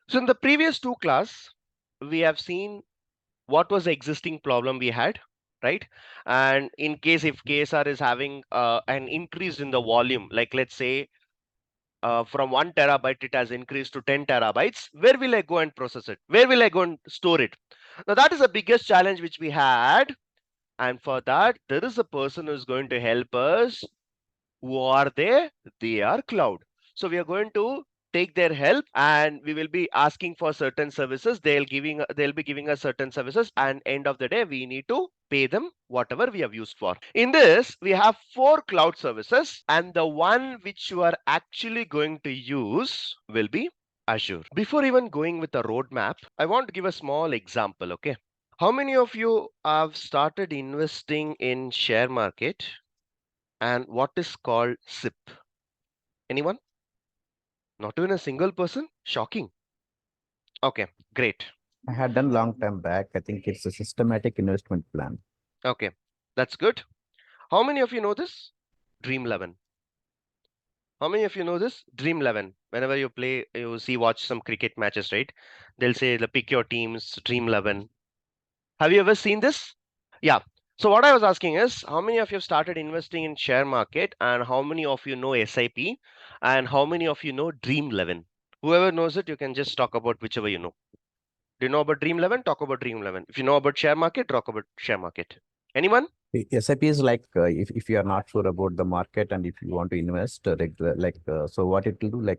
So in the previous two class, we have seen what was the existing problem we had, right? And in case if KSR is having an increase in the volume, like let's say from 1 terabyte, it has increased to 10 terabytes, where will I go and process it? Where will I go and store it? Now that is the biggest challenge which we had. And for that, there is a person who is going to help us. Who are they? They are cloud. So we are going to take their help and we will be asking for certain services. They'll be giving us certain services, and end of the day we need to pay them whatever we have used for. In this, we have 4 cloud services, and the one which you are actually going to use will be Azure. Before even going with the roadmap, I want to give a small example, okay? How many of you have started investing in share market and what is called SIP? Anyone? Not even a single person? Shocking. Okay, great. I had done long time back. I think it's a systematic investment plan. Okay, that's good. How many of you know this? Dream 11. How many of you know this? Dream 11. Whenever you play, you see, watch some cricket matches, right? They'll say, pick your teams, Dream 11. Have you ever seen this? Yeah. So what I was asking is, how many of you have started investing in share market, and how many of you know SIP, and how many of you know Dream 11? Whoever knows it, you can just talk about whichever you know. Do you know about Dream 11? Talk about Dream 11. If you know about share market, talk about share market. Anyone? SIP is like if you are not sure about the market and if you want to invest regular, so what it will do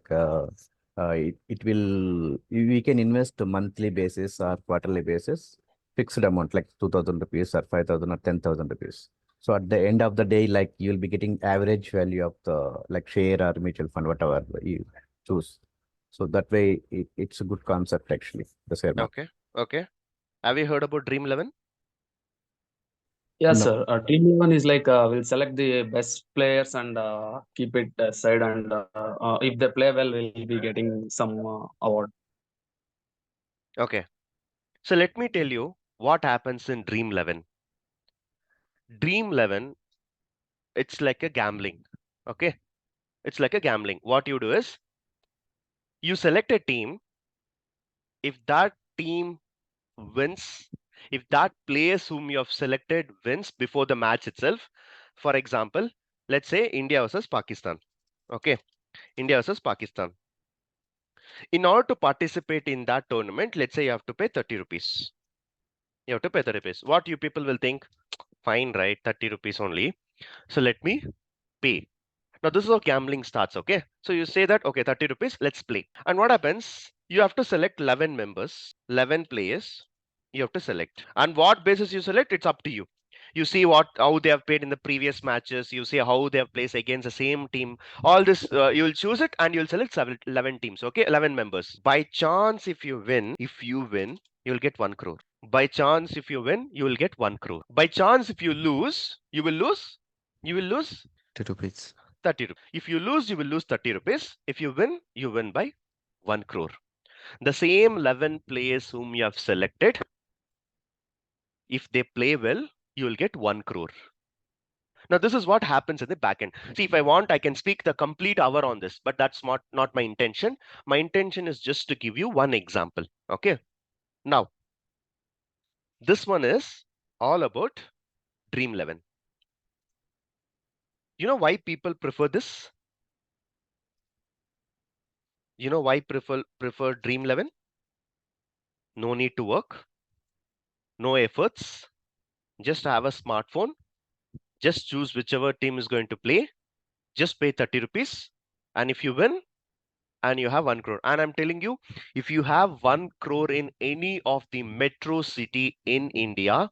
it will we can invest monthly basis or quarterly basis, fixed amount like 2,000 rupees or 5,000 or 10,000 rupees. So at the end of the day, like you'll be getting average value of the like share or mutual fund, whatever you choose. So that way it's a good concept actually, the share market. Okay. Okay. Have you heard about Dream 11? Yes, No. sir. Team 11 is like we'll select the best players and keep it aside, and if they play well, we'll be getting some award. Okay. So let me tell you what happens in Dream 11. Dream 11, it's like a gambling. Okay. It's like a gambling. What you do is you select a team. If that team wins, if that players whom you have selected wins before the match itself, for example, let's say India versus Pakistan. Okay. India versus Pakistan. In order to participate in that tournament, let's say you have to pay 30 rupees. You have to pay 30 rupees. What you people will think, fine, right? 30 rupees only. So let me pay. Now this is how gambling starts, okay? So you say that, okay, 30 rupees, let's play. And what happens? You have to select 11 members, 11 players. You have to select. And what basis you select, it's up to you. You see how they have played in the previous matches. You see how they have played against the same team. All this, you'll choose it and you'll select 11 teams, okay? 11 members. By chance, if you win, you'll get 1 crore. By chance, if you win, you will get 1 crore. By chance, if you lose, you will lose 30 rupees. 30 rupees. If you lose, you will lose 30 rupees. If you win by 1 crore. The same 11 players whom you have selected, if they play well, you will get 1 crore. Now, this is what happens in the backend. See, if I want, I can speak the complete hour on this, but that's not my intention. My intention is just to give you one example. Okay. Now, this one is all about Dream 11. You know why people prefer this? You know why prefer Dream 11? No need to work, no efforts, just have a smartphone, just choose whichever team is going to play, just pay 30 rupees, and if you win, and you have 1 crore. And I'm telling you, if you have 1 crore in any of the metro city in India,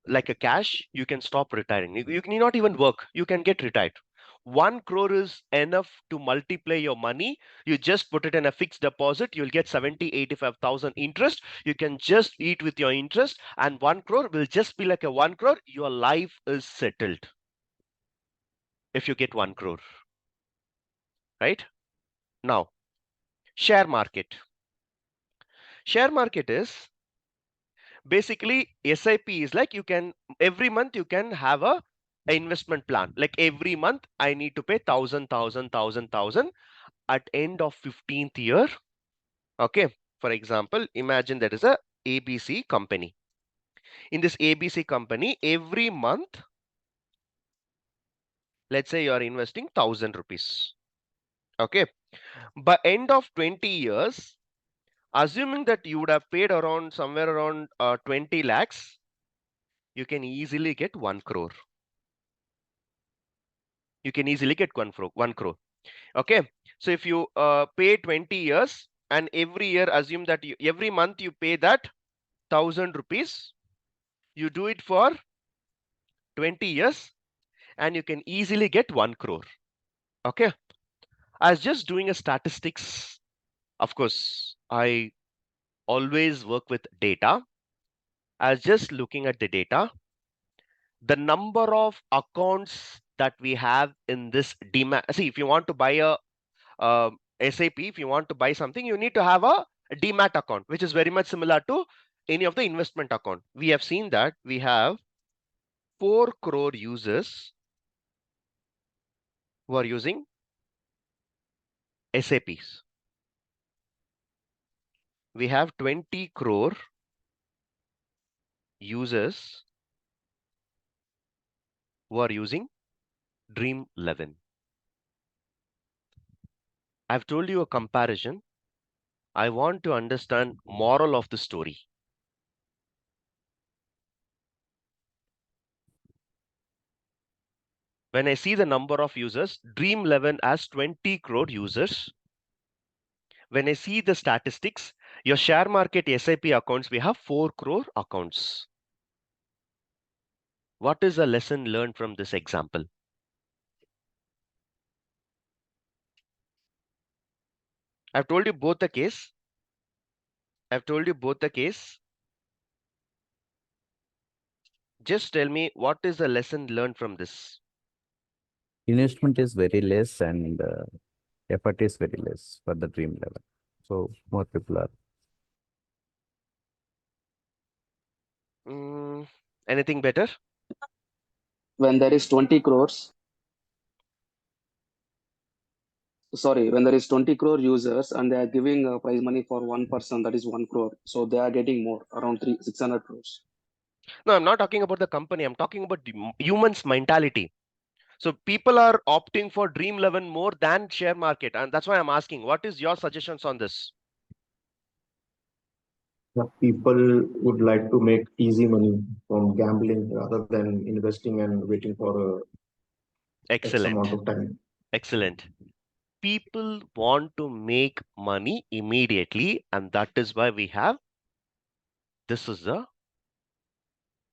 like a cash, you can stop retiring. You need not even work, you can get retired. 1 crore is enough to multiply your money. You just put it in a fixed deposit, you'll get 85,000 interest. You can just eat with your interest, and 1 crore will just be like a 1 crore. Your life is settled if you get 1 crore, right? Now, share market. Share market is basically SIP is like you can every month you can have a investment plan. Like every month I need to pay 1,000. At end of 15th year, Okay. For example, imagine there is a ABC company. In this ABC company, every month, let's say you are investing 1,000 rupees. Okay. By end of 20 years, assuming that you would have paid around somewhere around 20 lakhs, you can easily get 1 crore. You can easily get 1 crore. Okay. So if you pay 20 years and every year assume that every month you pay that 1,000 rupees, you do it for 20 years and you can easily get 1 crore. Okay. I was just doing a statistics. Of course, I always work with data. I was just looking at the data. The number of accounts that we have in this demat. See, if you want to buy a SAP, if you want to buy something, you need to have a demat account, which is very much similar to any of the investment account. We have seen that we have 4 crore users who are using SAPs. We have 20 crore users who are using Dream 11. I've told you a comparison. I want to understand moral of the story. When I see the number of users, Dream 11 has 20 crore users. When I see the statistics, your share market SIP accounts, we have 4 crore accounts. What is the lesson learned from this example? I've told you both the case. I've told you both the case. Just tell me what is the lesson learned from this? Investment is very less and effort is very less for the dream level. So more people are. Anything better? When there is 20 crores, when there is 20 crore users and they are giving prize money for one person, that is 1 crore. So they are getting more, around 600 crores. No, I'm not talking about the company. I'm talking about the human's mentality. So people are opting for Dream 11 more than share market. And that's why I'm asking, what is your suggestions on this? People would like to make easy money from gambling rather than investing and waiting for X amount of time. Excellent. People want to make money immediately, and that is why we have this is the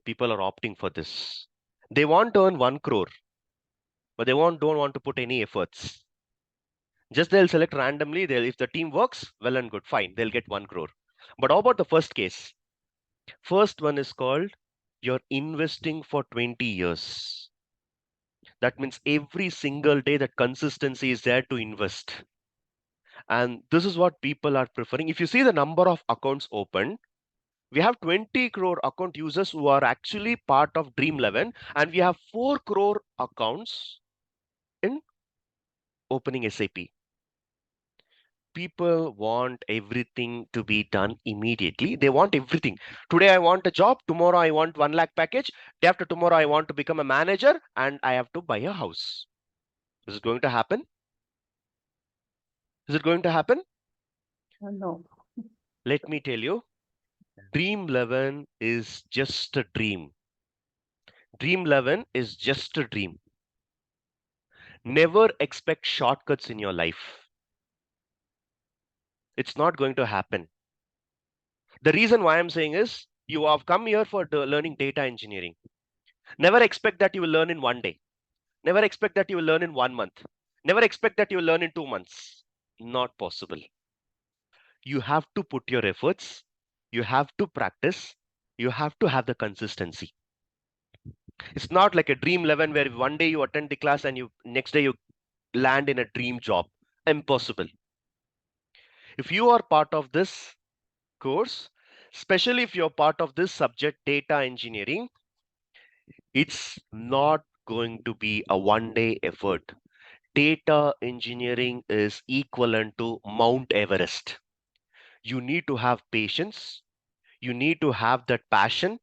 people are opting for this. They want to earn 1 crore, but they don't want to put any efforts. Just they'll select randomly. If the team works, well and good, fine, they'll get 1 crore. But how about the first case? First one is called you're investing for 20 years. That means every single day that consistency is there to invest. And this is what people are preferring. If you see the number of accounts opened, we have 20 crore account users who are actually part of Dream 11, and we have 4 crore accounts in opening SAP. People want everything to be done immediately. They want everything. Today I want a job. Tomorrow I want 1 lakh package. Day after tomorrow I want to become a manager and I have to buy a house. Is it going to happen? Is it going to happen? No. Let me tell you, Dream 11 is just a dream. Dream 11 is just a dream. Never expect shortcuts in your life. It's not going to happen. The reason why I'm saying is you have come here for learning data engineering. Never expect that you will learn in 1 day. Never expect that you will learn in 1 month. Never expect that you will learn in 2 months. Not possible. You have to put your efforts. You have to practice. You have to have the consistency. It's not like a Dream 11 where 1 day you attend the class and next day you land in a dream job. Impossible. If you are part of this course, especially if you're part of this subject data engineering, it's not going to be a 1 day effort. Data engineering is equivalent to Mount Everest. You need to have patience. You need to have that passion.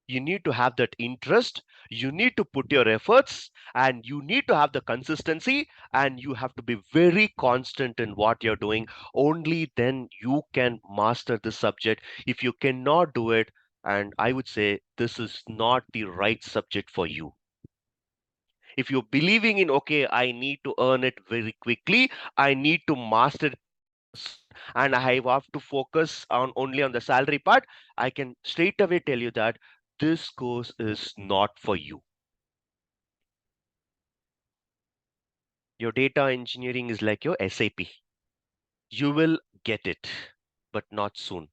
You need to have that interest. You need to put your efforts, and you need to have the consistency, and you have to be very constant in what you're doing. Only then you can master this subject. If you cannot do it, and I would say this is not the right subject for you. If you're believing in, okay, I need to earn it very quickly, I need to master it soon, and I have to focus on only on the salary part, I can straight away tell you that this course is not for you. Your data engineering is like your SAP. You will get it, but not soon.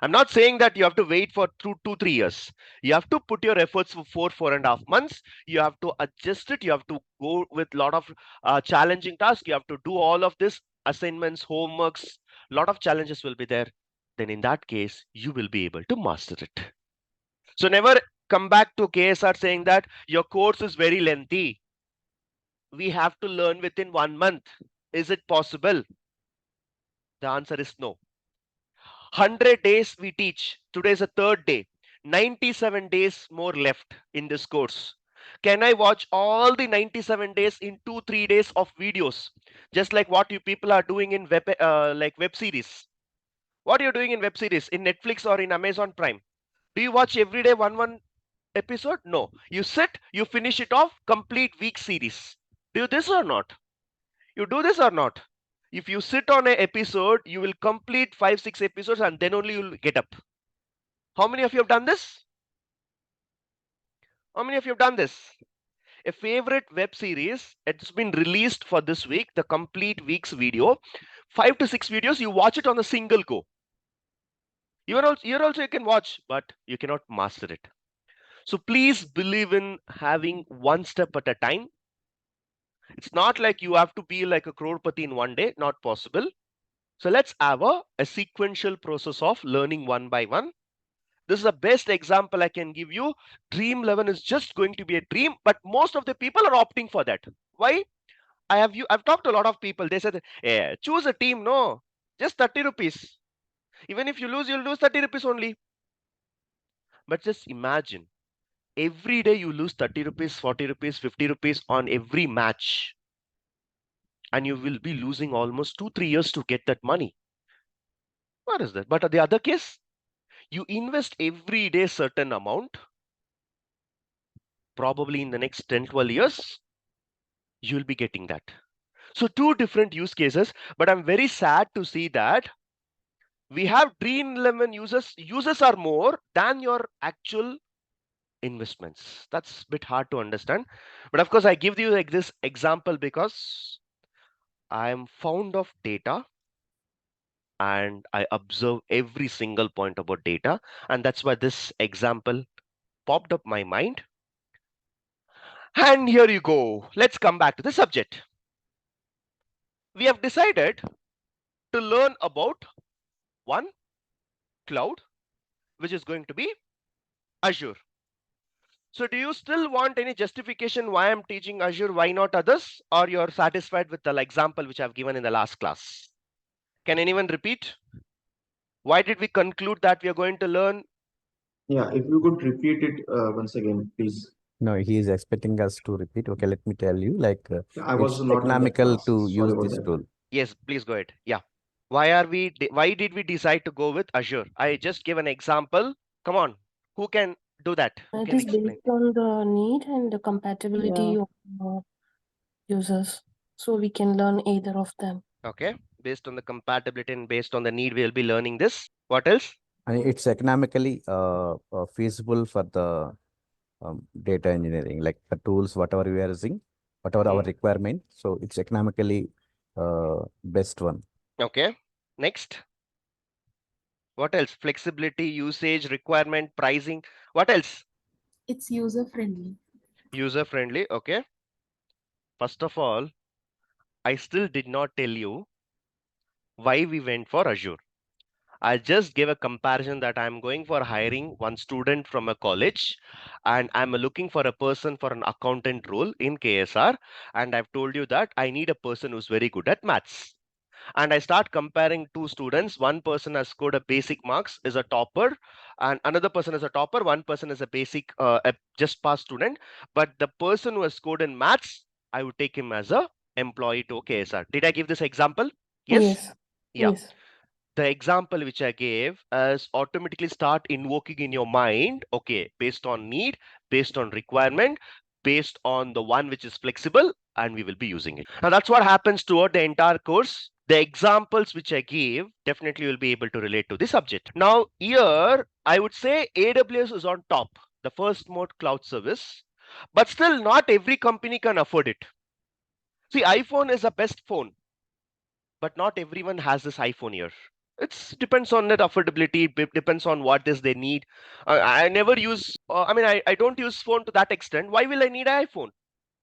I'm not saying that you have to wait for 2, 3 years. You have to put your efforts for 4.5 months. You have to adjust it. You have to go with a lot of challenging tasks. You have to do all of this assignments, homeworks. A lot of challenges will be there. Then in that case, you will be able to master it. So never come back to KSR saying that your course is very lengthy. We have to learn within 1 month. Is it possible? The answer is no. 100 days we teach. Today is the third day. 97 days more left in this course. Can I watch all the 97 days in 2, 3 days of videos? Just like what you people are doing in web series. What are you doing in web series? In Netflix or in Amazon Prime? Do you watch every day one episode? No. You sit, you finish it off, complete week series. Do this or not? You do this or not? If you sit on an episode, you will complete 5, 6 episodes and then only you'll get up. How many of you have done this? How many of you have done this? A favorite web series, it's been released for this week, the complete week's video. 5 to 6 videos, you watch it on a single go. Here also you can watch, but you cannot master it. So please believe in having one step at a time. It's not like you have to be like a crorepati in one day, not possible. So let's have a sequential process of learning one by one. This is the best example I can give you. Dream 11 is just going to be a dream, but most of the people are opting for that. Why? I've talked to a lot of people. They said, yeah, choose a team. No, just 30 rupees. Even if you lose, you'll lose 30 rupees only. But just imagine, every day you lose 30 rupees, 40 rupees, 50 rupees on every match. And you will be losing almost 2, 3 years to get that money. What is that? But the other case, you invest every day certain amount, probably in the next 10, 12 years, you'll be getting that. So 2 different use cases, but I'm very sad to see that we have Dream 11 users are more than your actual investments. That's a bit hard to understand. But of course, I give you like this example because I am fond of data and I observe every single point about data. And that's why this example popped up my mind. And here you go. Let's come back to the subject. We have decided to learn about one cloud, which is going to be Azure. So do you still want any justification why I'm teaching Azure, why not others? Or you're satisfied with the example which I've given in the last class? Can anyone repeat? Why did we conclude that we are going to learn? Yeah, if you could repeat it once again, please. No, he is expecting us to repeat. Okay, let me tell you, like I was it's not in that economical class. to Sorry use about this that. tool. Yes, please go ahead. Yeah. Why did we decide to go with Azure? I just give an example. Come on. Who can do that? Who It can is explain? based on the need and the compatibility of users. So we can learn either of them. Okay. Based on the compatibility and based on the need, we'll be learning this. What else? And it's economically feasible for the data engineering, like the tools, whatever we are using, whatever our requirement. So it's economically best one. Okay. Next. What else? Flexibility, usage, requirement, pricing. What else? It's user friendly. User friendly. Okay. First of all, I still did not tell you why we went for Azure. I just gave a comparison that I'm going for hiring one student from a college and I'm looking for a person for an accountant role in KSR. And I've told you that I need a person who's very good at maths. and I start comparing two students, one person has scored a basic marks, is a topper, and another person is a topper, one person is a basic, a just pass student, but the person who has scored in maths, I would take him as a employee to KSR. Did I give this example? Yes? Yes. Yeah. Yes. The example which I gave is automatically start invoking in your mind, okay, based on need, based on requirement, based on the one which is flexible, and we will be using it. Now that's what happens throughout the entire course. The examples which I gave definitely will be able to relate to the subject. Now here, I would say AWS is on top, the first mode cloud service, but still not every company can afford it. See, iPhone is the best phone, but not everyone has this iPhone here. It depends on that affordability. It depends on what is they need. I never use. I don't use phone to that extent. Why will I need an iPhone?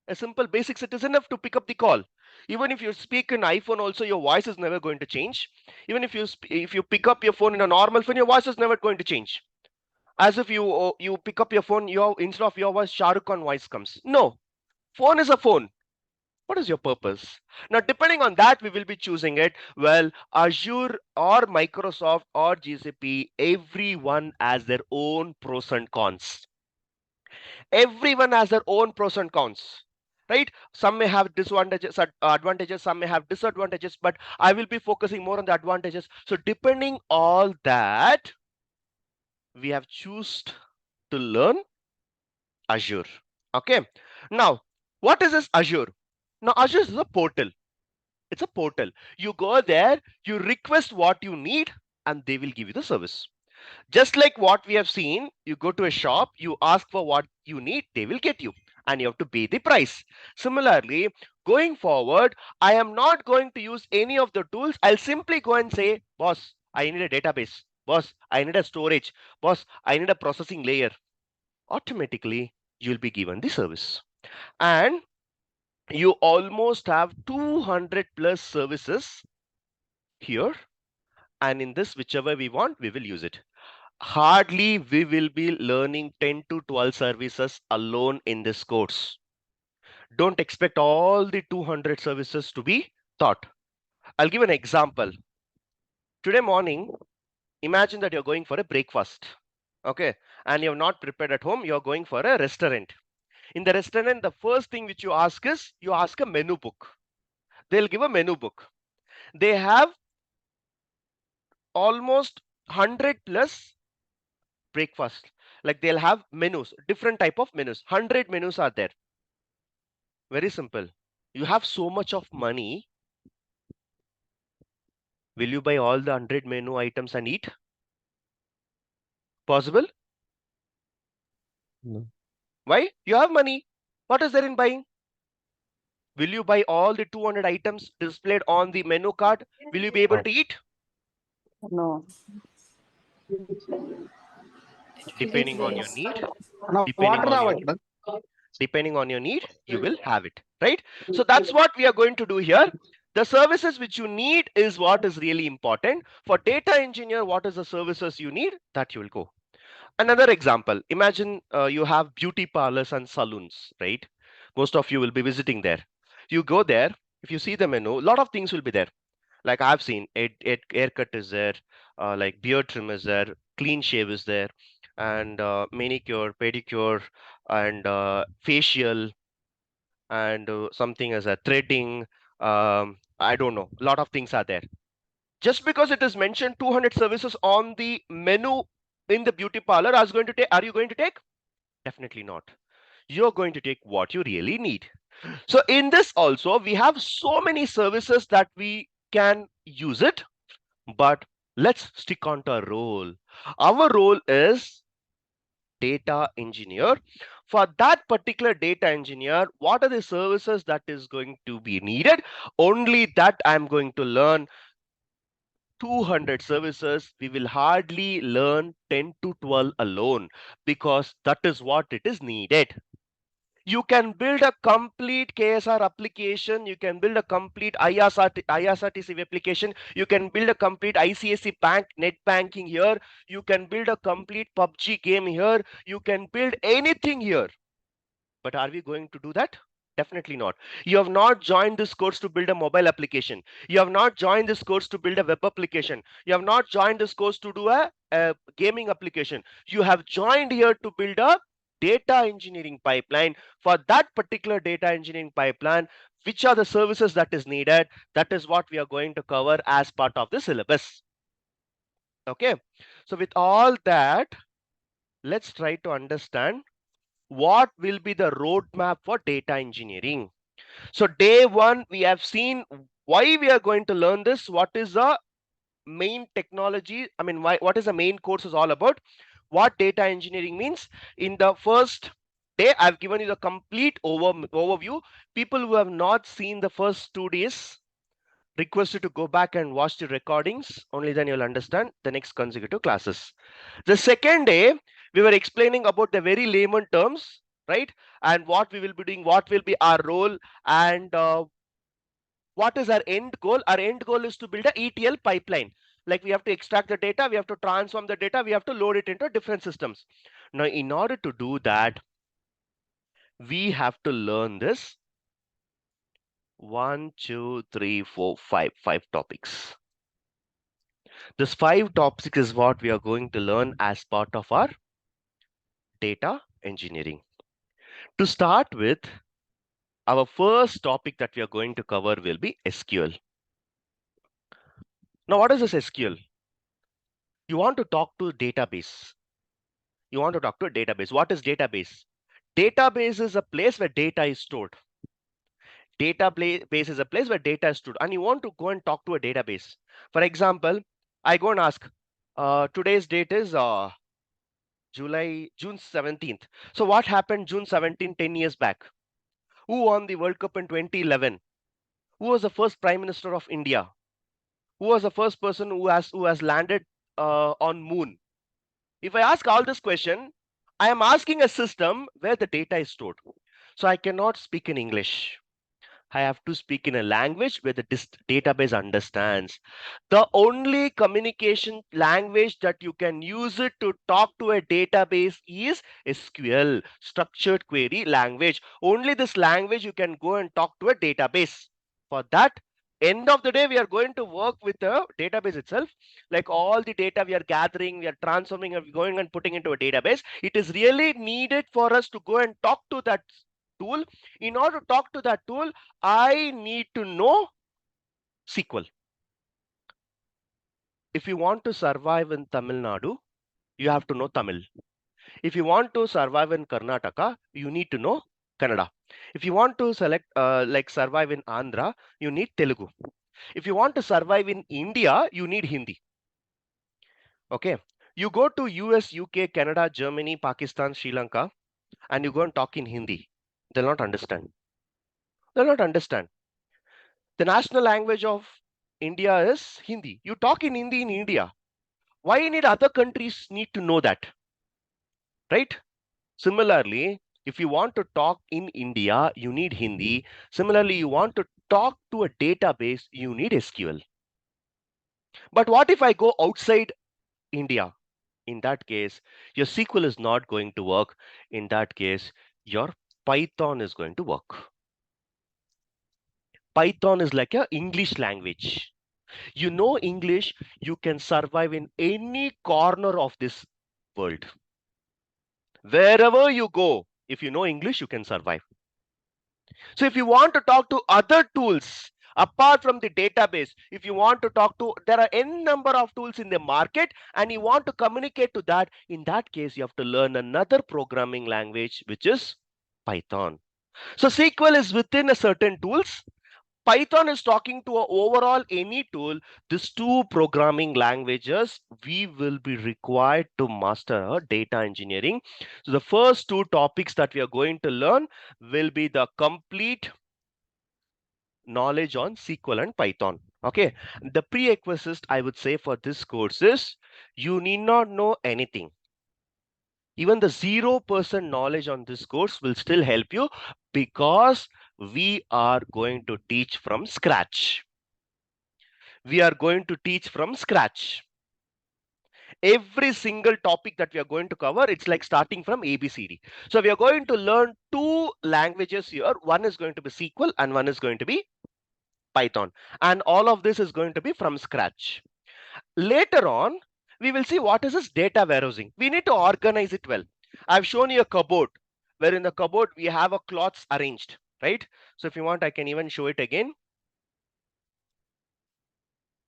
A simple basics. It is enough to pick up the call. Even if you speak in iPhone, also your voice is never going to change. Even if you pick up your phone in a normal phone, your voice is never going to change. As if you pick up your phone, instead of your voice, Shah Rukh Khan voice comes. No, phone is a phone. What is your purpose? Now, depending on that, we will be choosing it. Well, Azure or Microsoft or GCP, everyone has their own pros and cons. Everyone has their own pros and cons, right? Some may have advantages, some may have disadvantages, but I will be focusing more on the advantages. So depending all that, we have chosen to learn Azure. Okay. Now, what is this Azure? Now, Azure is a portal. It's a portal. You go there, you request what you need, and they will give you the service. Just like what we have seen, you go to a shop, you ask for what you need, they will get you, and you have to pay the price. Similarly, going forward, I am not going to use any of the tools. I'll simply go and say, boss, I need a database. Boss, I need a storage. Boss, I need a processing layer. Automatically, you'll be given the service. And you almost have 200 plus services here, and in this, whichever we want, we will use it. Hardly we will be learning 10 to 12 services alone in this course. Don't expect all the 200 services to be taught. I'll give an example. Today morning, imagine that you're going for a breakfast, okay, and you're not prepared at home, you're going for a restaurant. In the restaurant, the first thing which you ask is, you ask a menu book. They'll give a menu book. They have almost 100 plus breakfast. Like they'll have menus, different type of menus. 100 menus are there. Very simple. You have so much of money. Will you buy all the 100 menu items and eat? Possible? No. Why? You have money. What is there in buying? Will you buy all the 200 items displayed on the menu card? Will you be able to eat? No. Depending on your need, Now, depending on your need, depending on your need, you will have it, right? So that's what we are going to do here. The services which you need is what is really important. For data engineer, what is the services you need? That you will go. Another example, imagine you have beauty parlors and salons, right? Most of you will be visiting there. You go there, if you see the menu, a lot of things will be there. Like I've seen, haircut is there, like beard trim is there, clean shave is there, and manicure, pedicure, and facial, and something as a threading. I don't know, a lot of things are there. Just because it is mentioned 200 services on the menu in the beauty parlor, are you going to take? Definitely not. You're going to take what you really need. So in this also, we have so many services that we can use it, but let's stick on to our role. Our role is data engineer. For that particular data engineer, what are the services that is going to be needed? Only that I'm going to learn 200 services. We will hardly learn 10 to 12 alone, because that is what it is needed. You can build a complete KSR application. You can build a complete IRCTC application. You can build a complete ICSC bank net banking here. You can build a complete PUBG game here. You can build anything here. But are we going to do that? Definitely not. You have not joined this course to build a mobile application. You have not joined this course to build a web application. You have not joined this course to do a gaming application. You have joined here to build a data engineering pipeline. For that particular data engineering pipeline, which are the services that is needed? That is what we are going to cover as part of the syllabus. Okay. So with all that, let's try to understand what will be the roadmap for data engineering. So day one, we have seen why we are going to learn this. What is the main technology? I mean, what is the main course is all about? What data engineering means. In the first day, I've given you the complete overview. People who have not seen the first 2 days, request you to go back and watch the recordings. Only then you'll understand the next consecutive classes. The second day, we were explaining about the very layman terms, right? And what we will be doing, what will be our role, and what is our end goal. Our end goal is to build a ETL pipeline. Like we have to extract the data, we have to transform the data, we have to load it into different systems. Now, in order to do that, we have to learn this 1, 2, 3, 4, 5 topics. This 5 topics is what we are going to learn as part of our data engineering. To start with, our first topic that we are going to cover will be SQL. Now, what is this SQL? You want to talk to a database. You want to talk to a database. What is database? Database is a place where data is stored. Database is a place where data is stored, and you want to go and talk to a database. For example, I go and ask, today's date is June 17th. So what happened June 17, 10 years back? Who won the World Cup in 2011? Who was the first Prime Minister of India? Who was the first person who has landed on moon? If I ask all this question, I am asking a system where the data is stored. So I cannot speak in English. I have to speak in a language where the database understands. The only communication language that you can use it to talk to a database is SQL, structured query language. Only this language you can go and talk to a database. For that, end of the day, we are going to work with the database itself. Like all the data we are gathering, we are transforming, and going and putting into a database. It is really needed for us to go and talk to that tool. In order to talk to that tool, I need to know SQL. If you want to survive in Tamil Nadu, you have to know Tamil. If you want to survive in Karnataka, you need to know Kannada. If you want to survive in Andhra, you need Telugu. If you want to survive in India, you need Hindi. Okay. You go to US, UK, Canada, Germany, Pakistan, Sri Lanka, and you go and talk in Hindi. They'll not understand. They'll not understand. The national language of India is Hindi. You talk in Hindi in India. Why need other countries need to know that? Right? Similarly, if you want to talk in India, you need Hindi. Similarly, you want to talk to a database, you need SQL. But what if I go outside India? In that case, your SQL is not going to work. In that case, your Python is going to work. Python is like an English language. You know English, you can survive in any corner of this world. Wherever you go, if you know English, you can survive. So if you want to talk to other tools, apart from the database, if you want to talk to, there are n number of tools in the market, and you want to communicate to that, in that case, you have to learn another programming language, which is Python. So SQL is within a certain tools. Python is talking to a overall any tool. These two programming languages we will be required to master data engineering. So the first 2 topics that we are going to learn will be the complete knowledge on SQL and Python. Okay, the prerequisite I would say for this course is you need not know anything. Even the 0% knowledge on this course will still help you, because we are going to teach from scratch. We are going to teach from scratch. Every single topic that we are going to cover, it's like starting from ABCD. So we are going to learn 2 languages here. One is going to be SQL and one is going to be Python. And all of this is going to be from scratch. Later on, we will see what is this data warehousing. We need to organize it well. I've shown you a cupboard, where in the cupboard we have a cloths arranged, right? So if you want, I can even show it again.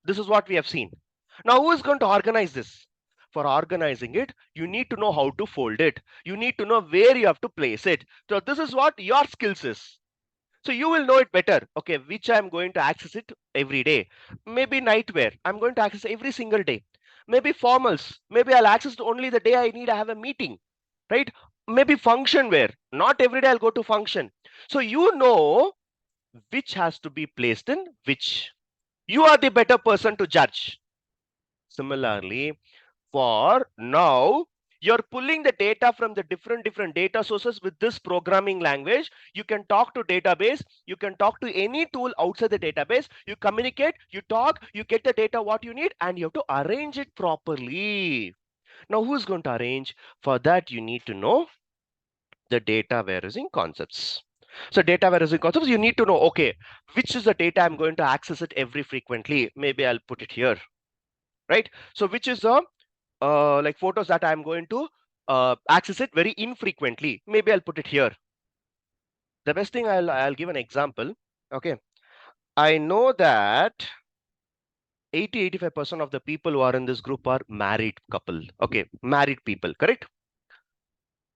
This is what we have seen. Now, who is going to organize this? For organizing it, you need to know how to fold it. You need to know where you have to place it. So this is what your skills is. So you will know it better. Okay, which I'm going to access it every day. Maybe nightwear, I'm going to access every single day. Maybe formals, maybe I'll access it only the day I have a meeting, right? Maybe function wear, not every day I'll go to function. So you know which has to be placed in which. You are the better person to judge. Similarly, for now, you're pulling the data from the different data sources with this programming language. You can talk to database, you can talk to any tool outside the database, you communicate, you talk, you get the data what you need, and you have to arrange it properly. Now, who's going to arrange? For that, you need to know the data warehousing concepts. So data warehousing concepts, you need to know, okay, which is the data I'm going to access it every frequently. Maybe I'll put it here, right? So which is the like photos that I'm going to access it very infrequently. Maybe I'll put it here. The best thing, I'll give an example. Okay, I know that 80-85% of the people who are in this group are married couple. Okay, married people, correct?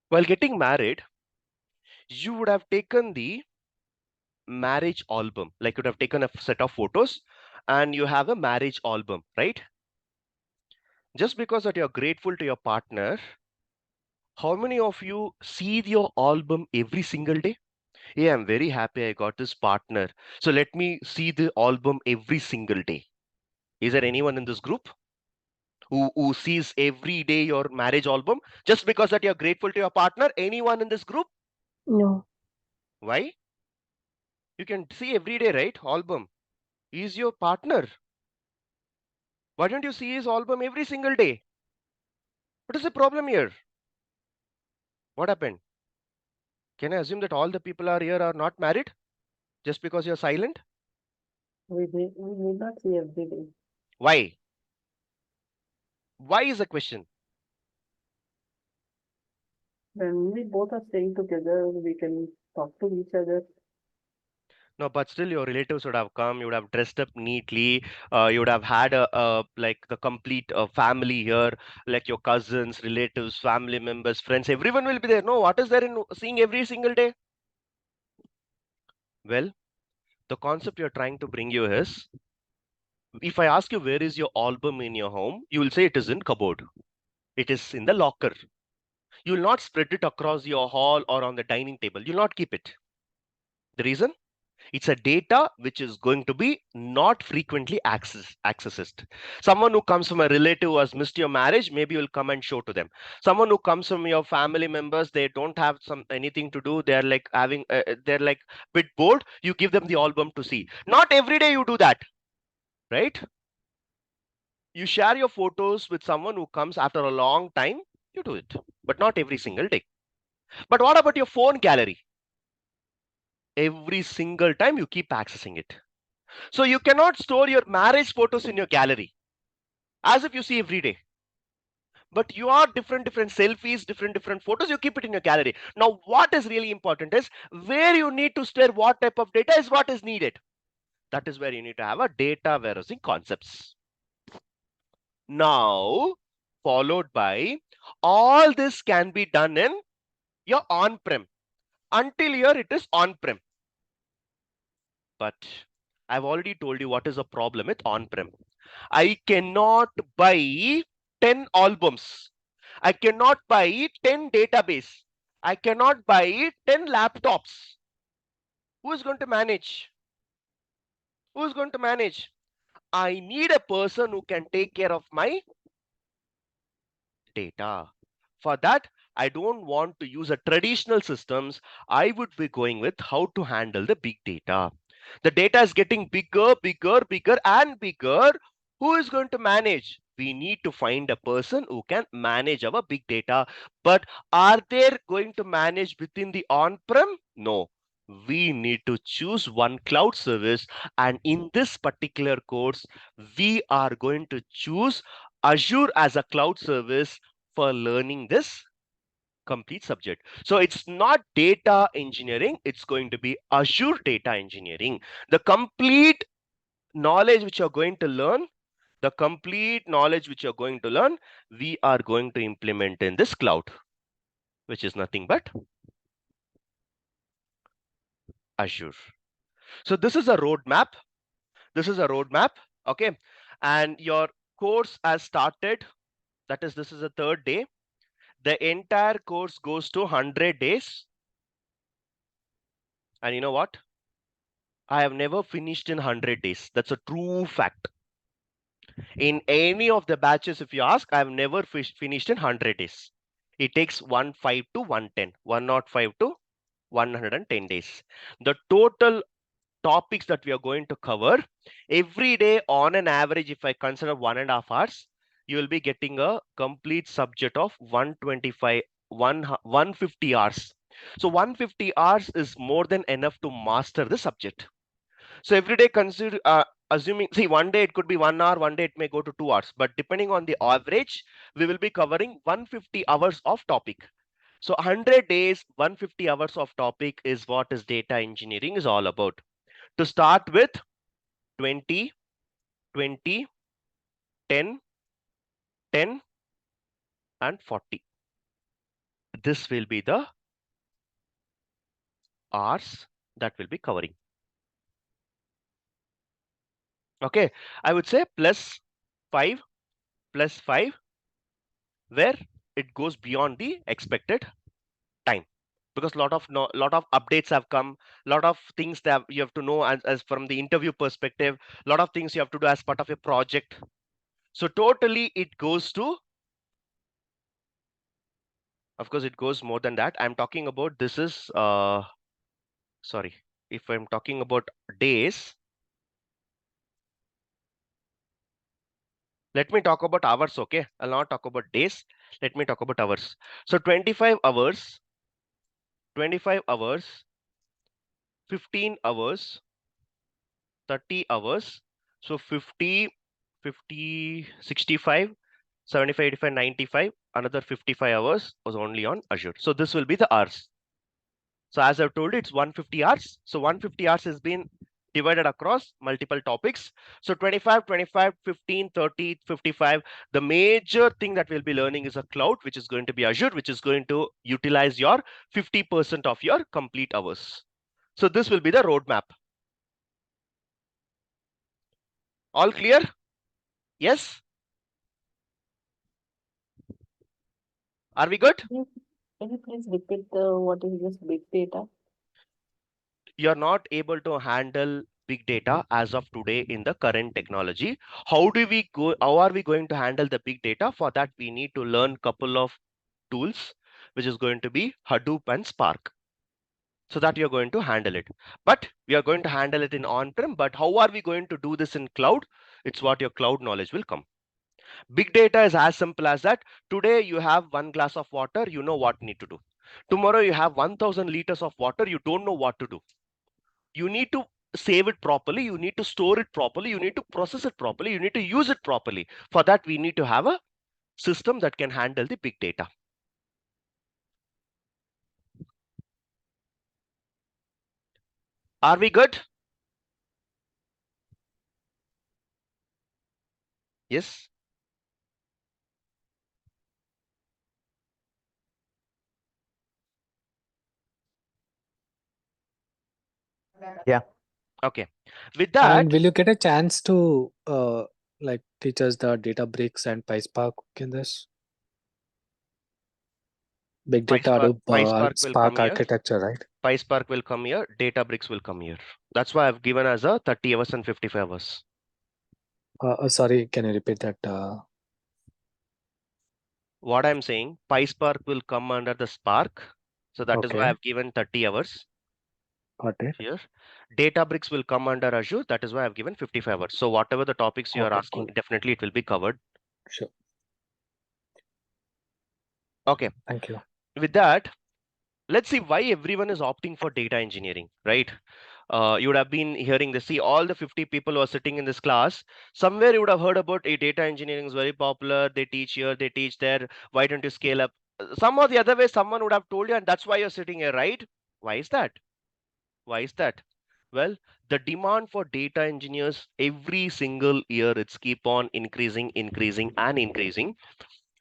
While getting married, you would have taken the marriage album, like you'd have taken a set of photos and you have a marriage album, right? Just because that you're grateful to your partner, how many of you see your album every single day? Hey, I'm very happy I got this partner, so let me see the album every single day. Is there anyone in this group who sees every day your marriage album just because that you're grateful to your partner? Anyone in this group? No. Why? You can see every day, right? Album. He's your partner. Why don't you see his album every single day? What is the problem here? What happened? Can I assume that all the people are here are not married just because you're silent? We need not see every day. Why? Why is the question? When we both are staying together, we can talk to each other. No, but still your relatives would have come, you would have dressed up neatly, you would have had a like the complete family here, like your cousins, relatives, family members, friends, everyone will be there. No, what is there in seeing every single day? Well, the concept you're trying to bring you is, if I ask you where is your album in your home, you will say it is in cupboard. It is in the locker. You will not spread it across your hall or on the dining table. You will not keep it. The reason? It's a data which is going to be not frequently accessed. Someone who comes from a relative who has missed your marriage, maybe you'll come and show to them. Someone who comes from your family members, they don't have anything to do. They're like having, they're like bit bored. You give them the album to see. Not every day you do that, right? You share your photos with someone who comes after a long time. You do it, but not every single day. But what about your phone gallery? Every single time you keep accessing it. So you cannot store your marriage photos in your gallery as if you see every day. But you are different selfies, different photos, you keep it in your gallery. Now, what is really important is where you need to store what type of data is what is needed. That is where you need to have a data warehousing concepts. Now, followed by all this can be done in your on-prem. Until here, it is on-prem. But I've already told you what is the problem with on-prem. I cannot buy 10 albums. I cannot buy 10 database. I cannot buy 10 laptops. Who is going to manage? Who is going to manage? I need a person who can take care of my data. For that, I don't want to use a traditional systems. I would be going with how to handle the big data. The data is getting bigger and bigger. Who is going to manage? we need to find a person who can manage our big data. But are they going to manage within the on-prem? No. We need to choose one cloud service, and in this particular course, we are going to choose Azure as a cloud service for learning this complete subject. So it's not data engineering, it's going to be Azure Data Engineering. The complete knowledge which you're going to learn, we are going to implement in this cloud, which is nothing but Azure. So this is a roadmap. Okay. And your course has started. That is, this is the third day. The entire course goes to 100 days. And you know what? I have never finished in 100 days. That's a true fact. In any of the batches, if you ask, I have never finished in 100 days. It takes 105 to 110, 105 to 110 days. The total topics that we are going to cover every day on an average, if I consider 1.5 hours, you will be getting a complete subject of 150 hours. So 150 hours is more than enough to master the subject. So every day consider assuming, see, one day it could be 1 hour, one day it may go to 2 hours, but depending on the average, we will be covering 150 hours of topic. So 100 days, 150 hours of topic is what is data engineering is all about. To start with, 20, 20, 10, 10, and 40. This will be the hours that will be covering. Okay, I would say plus 5, where it goes beyond the expected time, because lot of updates have come, lot of things that you have to know as from the interview perspective, lot of things you have to do as part of your project. So totally it goes to, of course it goes more than that. I'm talking about, this is sorry, if I'm talking about days, let me talk about hours. Okay, I'll not talk about days, let me talk about hours. So 25 hours, 15 hours, 30 hours. So 50, 65, 75, 85, 95, another 55 hours was only on Azure. So this will be the hours. So as I've told you, it's 150 hours. So 150 hours has been divided across multiple topics. So 25, 25, 15, 30, 55. The major thing that we'll be learning is a cloud, which is going to be Azure, which is going to utilize your 50% of your complete hours. So this will be the roadmap. All clear? Yes? Are we good? Can you please repeat what is this big data? You're not able to handle big data as of today in the current technology. How are we going to handle the big data? For that, we need to learn couple of tools, which is going to be Hadoop and Spark, so that you're going to handle it. But we are going to handle it in on-prem, but how are we going to do this in cloud? It's what your cloud knowledge will come. Big data is as simple as that. Today you have 1 glass of water, you know what you need to do. Tomorrow you have 1000 liters of water, you don't know what to do. You need to save it properly, you need to store it properly, you need to process it properly, you need to use it properly. For that, we need to have a system that can handle the big data. Are we good? Yes. Yeah. Okay. With that, And will you get a chance to like teach us the Databricks and PySpark in this? Big data PySpark will come Spark here. architecture, right? PySpark will come here. Databricks will come here. That's why I've given as a 30 hours and 55 hours. Sorry, can you repeat that? What I'm saying, PySpark will come under the Spark. So that is why Okay. I've given 30 hours. Got it. Here. Databricks will come under Azure. That is why I've given 55 hours. So whatever the topics you are Okay, asking, cool. definitely it will be covered Sure. Okay. Thank you. With that, let's see why everyone is opting for data engineering, right? You would have been hearing this. See, all the 50 people who are sitting in this class, somewhere you would have heard about data engineering is very popular. They teach here, they teach there. Why don't you scale up? Some or the other way, someone would have told you, and that's why you're sitting here, right? Why is that? Why is that? Well, the demand for data engineers every single year, it's keep on increasing, increasing, and increasing.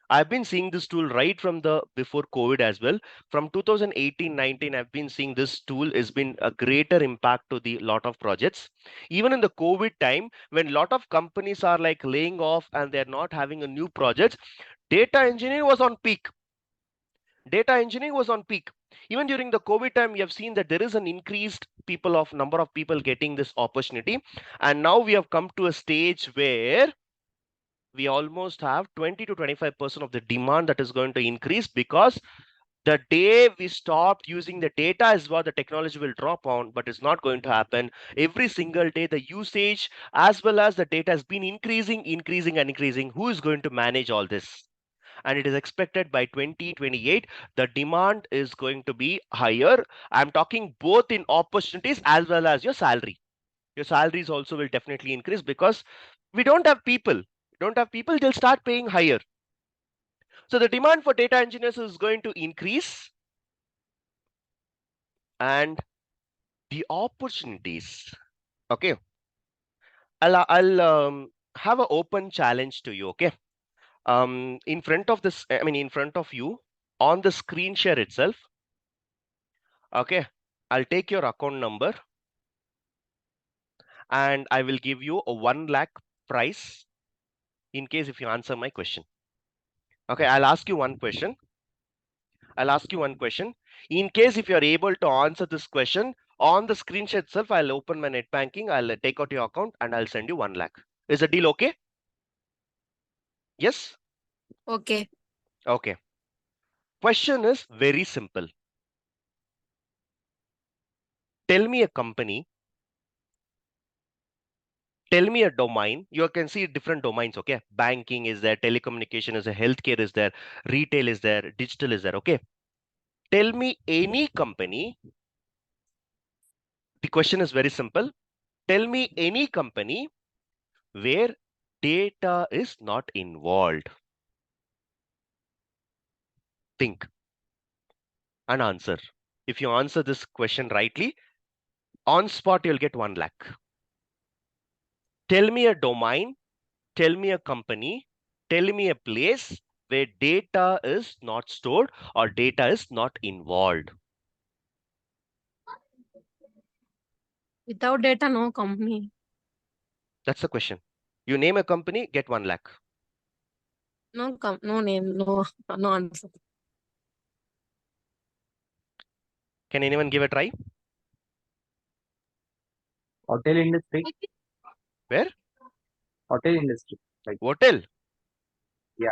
I've been seeing this tool right from the before COVID as well. From 2018-19, I've been seeing this tool has been a greater impact to the lot of projects. Even in the COVID time, when a lot of companies are like laying off and they're not having a new projects, data engineering was on peak. Data engineering was on peak. Even during the COVID time, we have seen that there is an increased number of people getting this opportunity. And now we have come to a stage where we almost have 20 to 25% of the demand that is going to increase, because the day we stop using the data is what the technology will drop on, but it's not going to happen. Every single day, the usage as well as the data has been increasing, increasing, and increasing. Who is going to manage all this? And it is expected by 2028, the demand is going to be higher. I'm talking both in opportunities as well as your salary. Your salaries also will definitely increase, because we don't have people. They'll start paying higher. So the demand for data engineers is going to increase, and the opportunities. Okay, I'll have an open challenge to you. Okay, in front of this, I mean, in front of you on the screen share itself. Okay, I'll take your account number, and I will give you a 1 lakh prize in case if you answer my question. Okay, I'll ask you one question. In case if you're able to answer this question, on the screenshot itself, I'll open my net banking, I'll take out your account, and I'll send you 1 lakh. Is the deal okay? Yes? Okay. Okay. Question is very simple. Tell me a company, tell me a domain. You can see different domains, okay? Banking is there, telecommunication is there, healthcare is there, retail is there, digital is there, okay? Tell me any company. The question is very simple. Tell me any company where data is not involved. Think and answer. If you answer this question rightly, on spot you'll get 1 lakh. Tell me a domain, tell me a company, tell me a place where data is not stored or data is not involved. Without data, no company. That's the question. You name a company, get 1 lakh. No name, no answer. Can anyone give a try? Hotel industry. Where? Hotel industry. Like hotel. Yeah.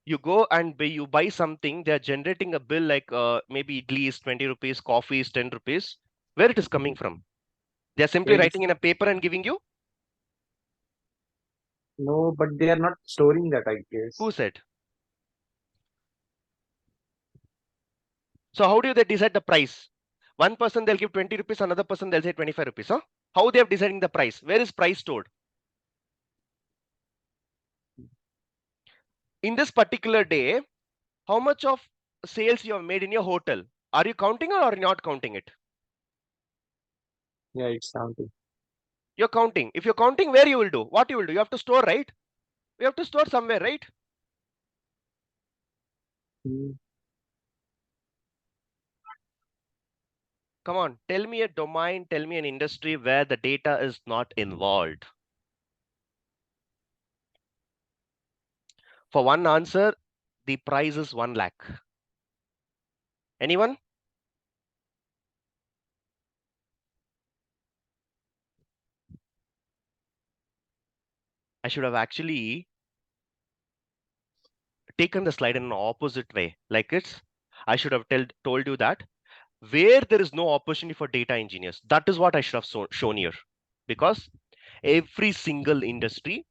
You go and you buy something, they're generating a bill like maybe idli is 20 rupees, coffee is 10 rupees. Where it is coming from? They're simply writing in a paper and giving you? No, but they are not storing that, I guess. Who said? So how do they decide the price? One person they'll give 20 rupees, another person they'll say 25 rupees. Huh? How they have deciding the price? Where is price stored? In this particular day, how much of sales you have made in your hotel? Are you counting or are you not counting it? Yeah, it's counting. You're counting. If you're counting, where you will do? What you will do? You have to store, right? You have to store somewhere, right? Come on, tell me a domain, tell me an industry where the data is not involved. For one answer, the price is 1 lakh. Anyone? I should have actually taken the slide in an opposite way. Like I should have told you that where there is no opportunity for data engineers, that is what I should have shown here. Because every single industry,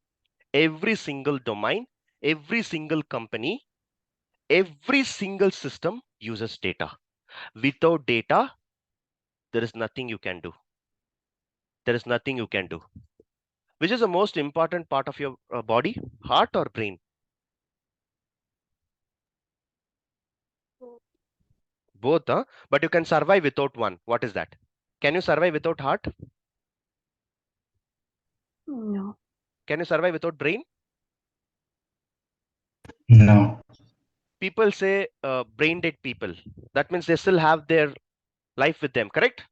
every single domain, Every single company, every single system uses data. Without data, there is nothing you can do. There is nothing you can do. Which is the most important part of your body, heart or brain? Both, huh? But you can survive without one. What is that? Can you survive without heart? No. Can you survive without brain? No. People say brain dead people. That means they still have their life with them, correct?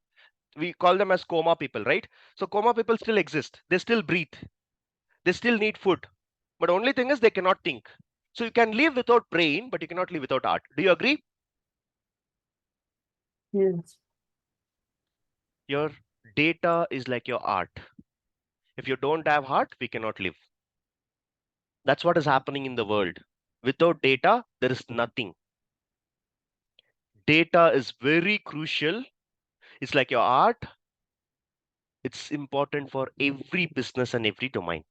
We call them as coma people, right? So coma people still exist. They still breathe. They still need food. But only thing is they cannot think. So you can live without brain, but you cannot live without heart. Do you agree? Yes. Your data is like your art. If you don't have heart, we cannot live. That's what is happening in the world. Without data, there is nothing. Data is very crucial. It's like your art. It's important for every business and every domain.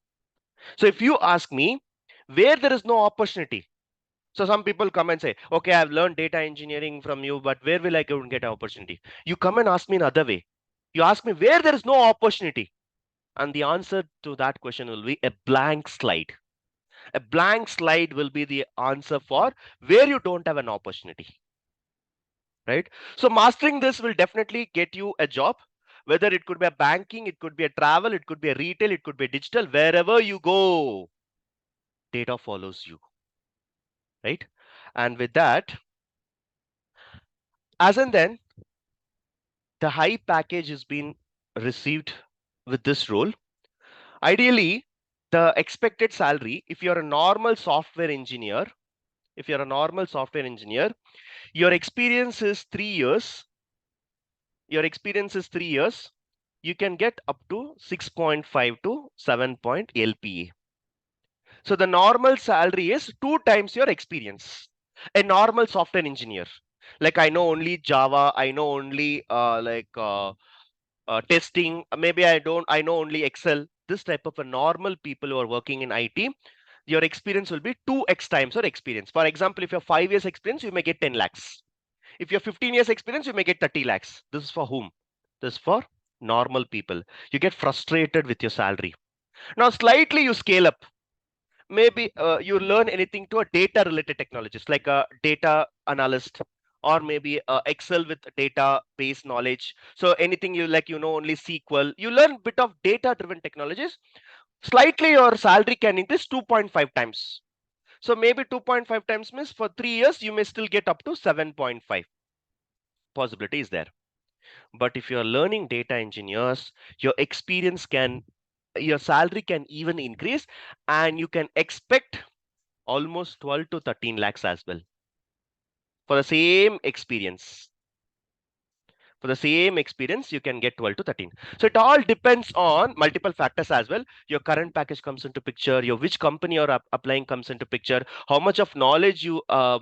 So if you ask me, where there is no opportunity, so some people come and say, okay, I've learned data engineering from you, but where will I go and get an opportunity? You come and ask me another way. You ask me where there is no opportunity. And the answer to that question will be a blank slide. A blank slide will be the answer for where you don't have an opportunity. Right? So mastering this will definitely get you a job, whether it could be a banking, it could be a travel, it could be a retail, it could be a digital, wherever you go, data follows you. Right? And with that, as and then the high package has been received with this role. Ideally, the expected salary, if you're a normal software engineer, your experience is 3 years. You can get up to 6.5 to 7 point LPA. So the normal salary is 2 times your experience. A normal software engineer. Like I know only Java, I know only testing, maybe I know only Excel. This type of a normal people who are working in IT, your experience will be 2x times your experience. For example, if you have 5 years experience, you may get 10 lakhs. If you have 15 years experience, you may get 30 lakhs. This is for whom? This is for normal people. You get frustrated with your salary. Now slightly you scale up. Maybe you learn anything to a data related technologies like a data analyst, or maybe Excel with database knowledge. So anything you like, only SQL, you learn bit of data driven technologies. Slightly your salary can increase 2.5 times. So maybe 2.5 times means for 3 years you may still get up to 7.5. Possibility is there. But if you're learning data engineers, your your salary can even increase, and you can expect almost 12 to 13 lakhs as well for the same experience. For the same experience, you can get 12 to 13. So it all depends on multiple factors as well. Your current package comes into picture, your which company you're applying comes into picture, how much of knowledge you have,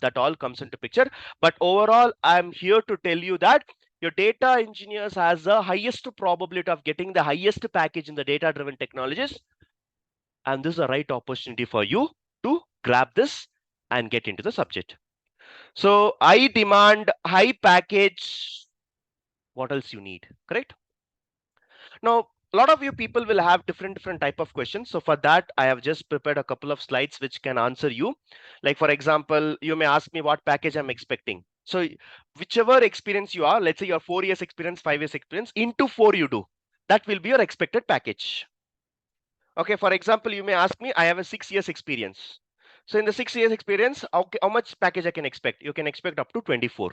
that all comes into picture. But overall, I'm here to tell you that your data engineers has the highest probability of getting the highest package in the data driven technologies. And this is the right opportunity for you to grab this and get into the subject. So I demand high package. What else you need, correct? Now, a lot of you people will have different type of questions. So for that, I have just prepared a couple of slides which can answer you. Like for example, you may ask me what package I'm expecting. So whichever experience you are, let's say your 4 years experience, 5 years experience, into 4 you do. That will be your expected package. Okay, for example, you may ask me, I have a 6 years experience. So in the 6 years experience, okay, how much package I can expect? You can expect up to 24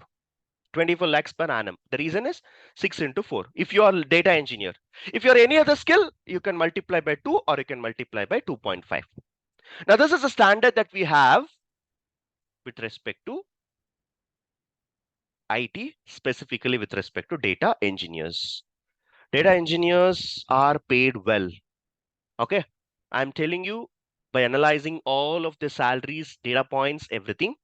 lakhs per annum. The reason is 6 into 4. If you are a data engineer, if you're any other skill, you can multiply by 2 or you can multiply by 2.5. Now, this is a standard that we have with respect to IT, specifically with respect to data engineers. Data engineers are paid well. Okay, I'm telling you by analyzing all of the salaries, data points, everything.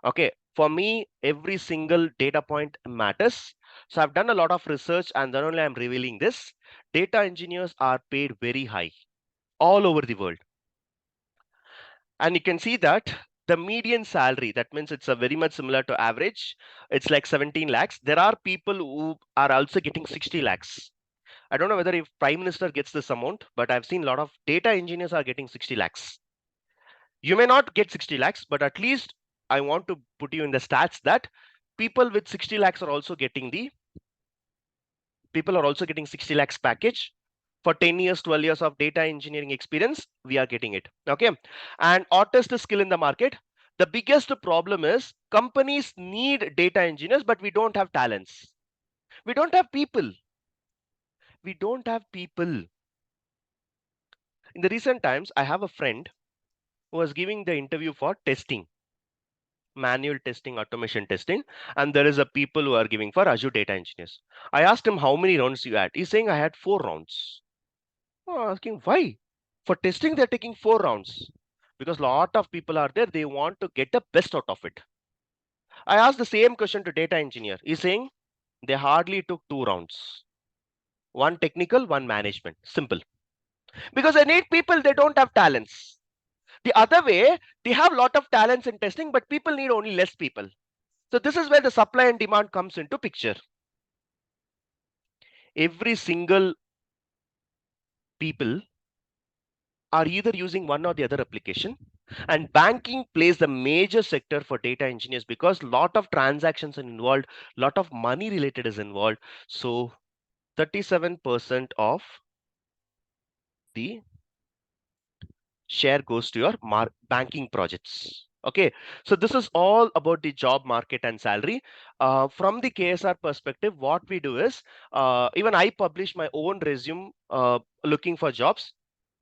Okay, for me, every single data point matters. So I've done a lot of research and then only I'm revealing this. Data engineers are paid very high all over the world. And you can see that the median salary, that means it's a very much similar to average. It's like 17 lakhs. There are people who are also getting 60 lakhs. I don't know whether if Prime Minister gets this amount, but I've seen a lot of data engineers are getting 60 lakhs. You may not get 60 lakhs, but at least I want to put you in the stats that people with 60 lakhs are also getting 60 lakhs package. For 10 years, 12 years of data engineering experience, we are getting it. Okay. And hottest skill in the market. The biggest problem is companies need data engineers, but we don't have talents. We don't have people. We don't have people. In the recent times, I have a friend who was giving the interview for testing, manual testing, automation testing, and there is a people who are giving for Azure Data Engineers. I asked him how many rounds you had. He's saying I had 4 rounds. I'm asking why? For testing, they're taking 4 rounds because a lot of people are there. They want to get the best out of it. I asked the same question to data engineer. He's saying they hardly took 2 rounds. One technical, one management. Simple. Because I need people, they don't have talents. The other way, they have a lot of talents in testing, but people need only less people. So this is where the supply and demand comes into picture. Every single people are either using one or the other application, and banking plays the major sector for data engineers because lot of transactions are involved, lot of money related is involved. So 37% of the share goes to your banking projects. Okay, so this is all about the job market and salary. From the KSR perspective, what we do is, even I publish my own resume looking for jobs.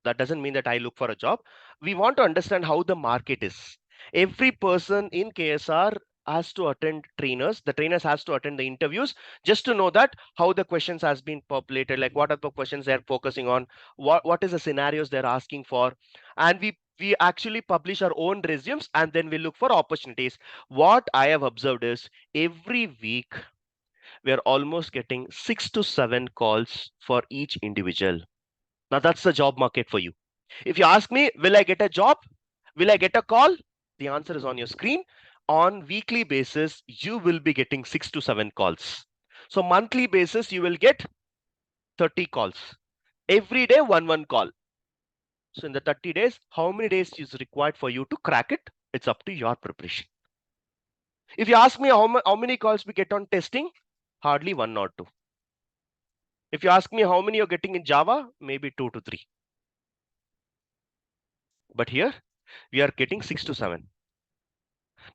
That doesn't mean that I look for a job. We want to understand how the market is. Every person in KSR has to attend trainers. The trainers has to attend the interviews just to know that how the questions has been populated, like what are the questions they're focusing on, what is the scenarios they're asking for. And we actually publish our own resumes and then we look for opportunities. What I have observed is every week we are almost getting 6 to 7 calls for each individual. Now that's the job market for you. If you ask me, will I get a job? Will I get a call? The answer is on your screen. On weekly basis, you will be getting 6 to 7 calls. So monthly basis, you will get 30 calls. Every day, one call. So in the 30 days, how many days is required for you to crack it? It's up to your preparation. If you ask me how many calls we get on testing, hardly 1 or 2. If you ask me how many you're getting in Java, maybe 2 to 3. But here, we are getting 6 to 7.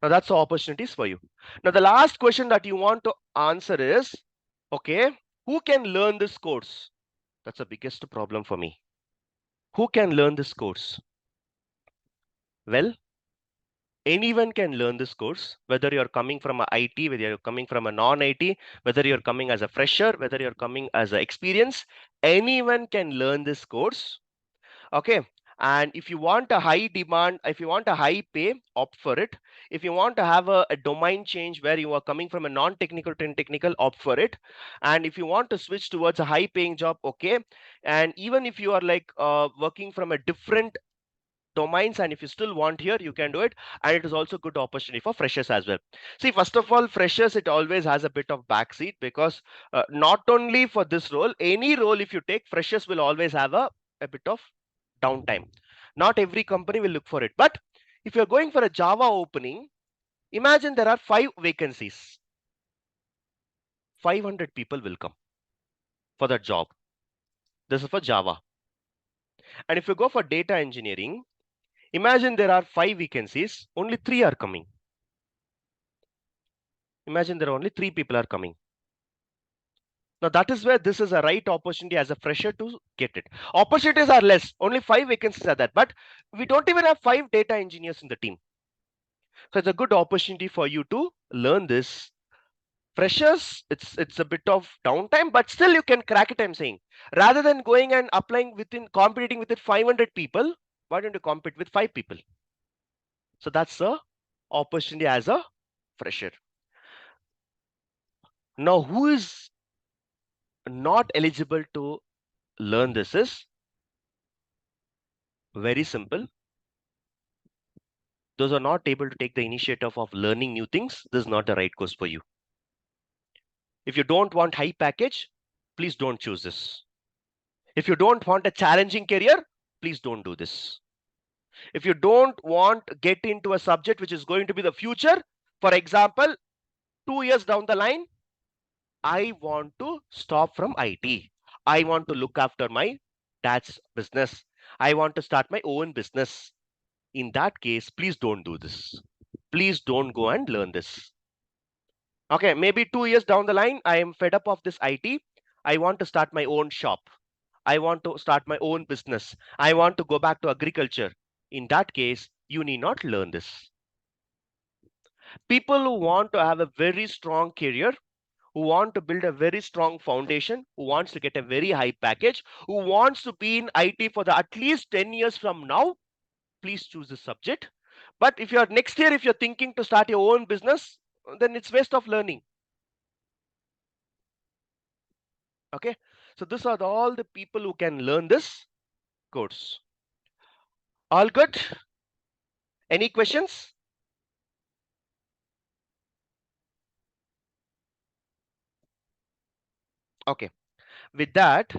Now that's the opportunities for you. Now the last question that you want to answer is, okay, who can learn this course? That's the biggest problem for me. Who can learn this course? Well, anyone can learn this course, whether you're coming from a IT, whether you're coming from a non-IT, whether you're coming as a fresher, whether you're coming as an experience, anyone can learn this course. Okay. And if you want a high demand, if you want a high pay, opt for it. If you want to have a domain change where you are coming from a non-technical to technical, opt for it. And if you want to switch towards a high paying job, okay. And even if you are like working from a different domains, and if you still want here, you can do it. And it is also good opportunity for freshers as well. See, first of all, freshers, it always has a bit of backseat because not only for this role, any role if you take, freshers will always have a bit of downtime. Not every company will look for it. But if you're going for a Java opening, imagine there are 5 vacancies. 500 people will come for that job. This is for Java. And if you go for data engineering, imagine there are 5 vacancies, only 3 are coming. Imagine there are only 3 people are coming. Now that is where this is a right opportunity as a fresher to get it. Opportunities are less, only 5 vacancies are that, but we don't even have 5 data engineers in the team. So it's a good opportunity for you to learn this. Freshers, it's a bit of downtime, but still you can crack it, I'm saying. Rather than going and applying competing with 500 people, why don't you compete with 5 people? So that's the opportunity as a fresher. Now, who is not eligible to learn this is very simple. those who are not able to take the initiative of learning new things, this is not the right course for you. If you don't want high package, please don't choose this. If you don't want a challenging career, please don't do this. If you don't want to get into a subject which is going to be the future, for example, 2 years down the line, I want to stop from IT. I want to look after my dad's business. I want to start my own business. In that case, please don't do this. Please don't go and learn this. Okay, maybe 2 years down the line, I am fed up of this IT. I want to start my own shop. I want to start my own business. I want to go back to agriculture. In that case, you need not learn this. People who want to have a very strong career, who want to build a very strong foundation, who wants to get a very high package, who wants to be in IT for the at least 10 years from now, please choose this subject. But if you're next year, if you're thinking to start your own business, then it's waste of learning. Okay, so these are all the people who can learn this course. All good? Any questions? Okay, with that,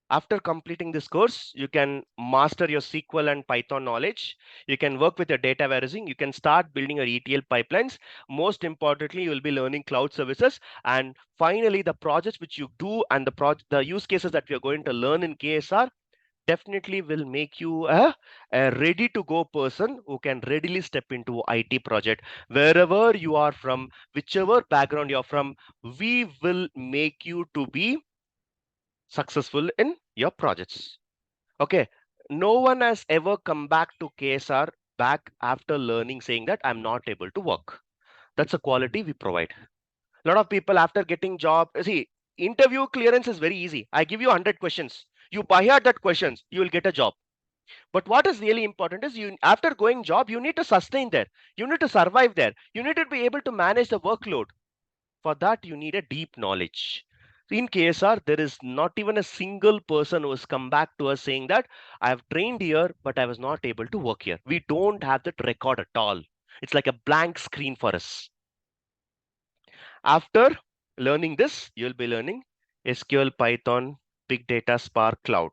after completing this course, you can master your SQL and Python knowledge. You can work with your data warehousing. You can start building your ETL pipelines. Most importantly, you will be learning cloud services. And finally, the projects which you do and the use cases that we are going to learn in KSR definitely will make you a ready to go person who can readily step into IT project. Wherever you are from, whichever background you're from, we will make you to be successful in your projects. Okay, no one has ever come back to KSR back after learning saying that I'm not able to work. That's a quality we provide. A lot of people after getting job, see, interview clearance is very easy. I give you 100 questions. You by heart that questions, you will get a job. But what is really important is you after going job, you need to sustain there. You need to survive there. You need to be able to manage the workload. For that, you need a deep knowledge. In KSR, there is not even a single person who has come back to us saying that I have trained here, but I was not able to work here. We don't have that record at all. It's like a blank screen for us. After learning this, you'll be learning SQL, Python, Big Data, Spark, Cloud.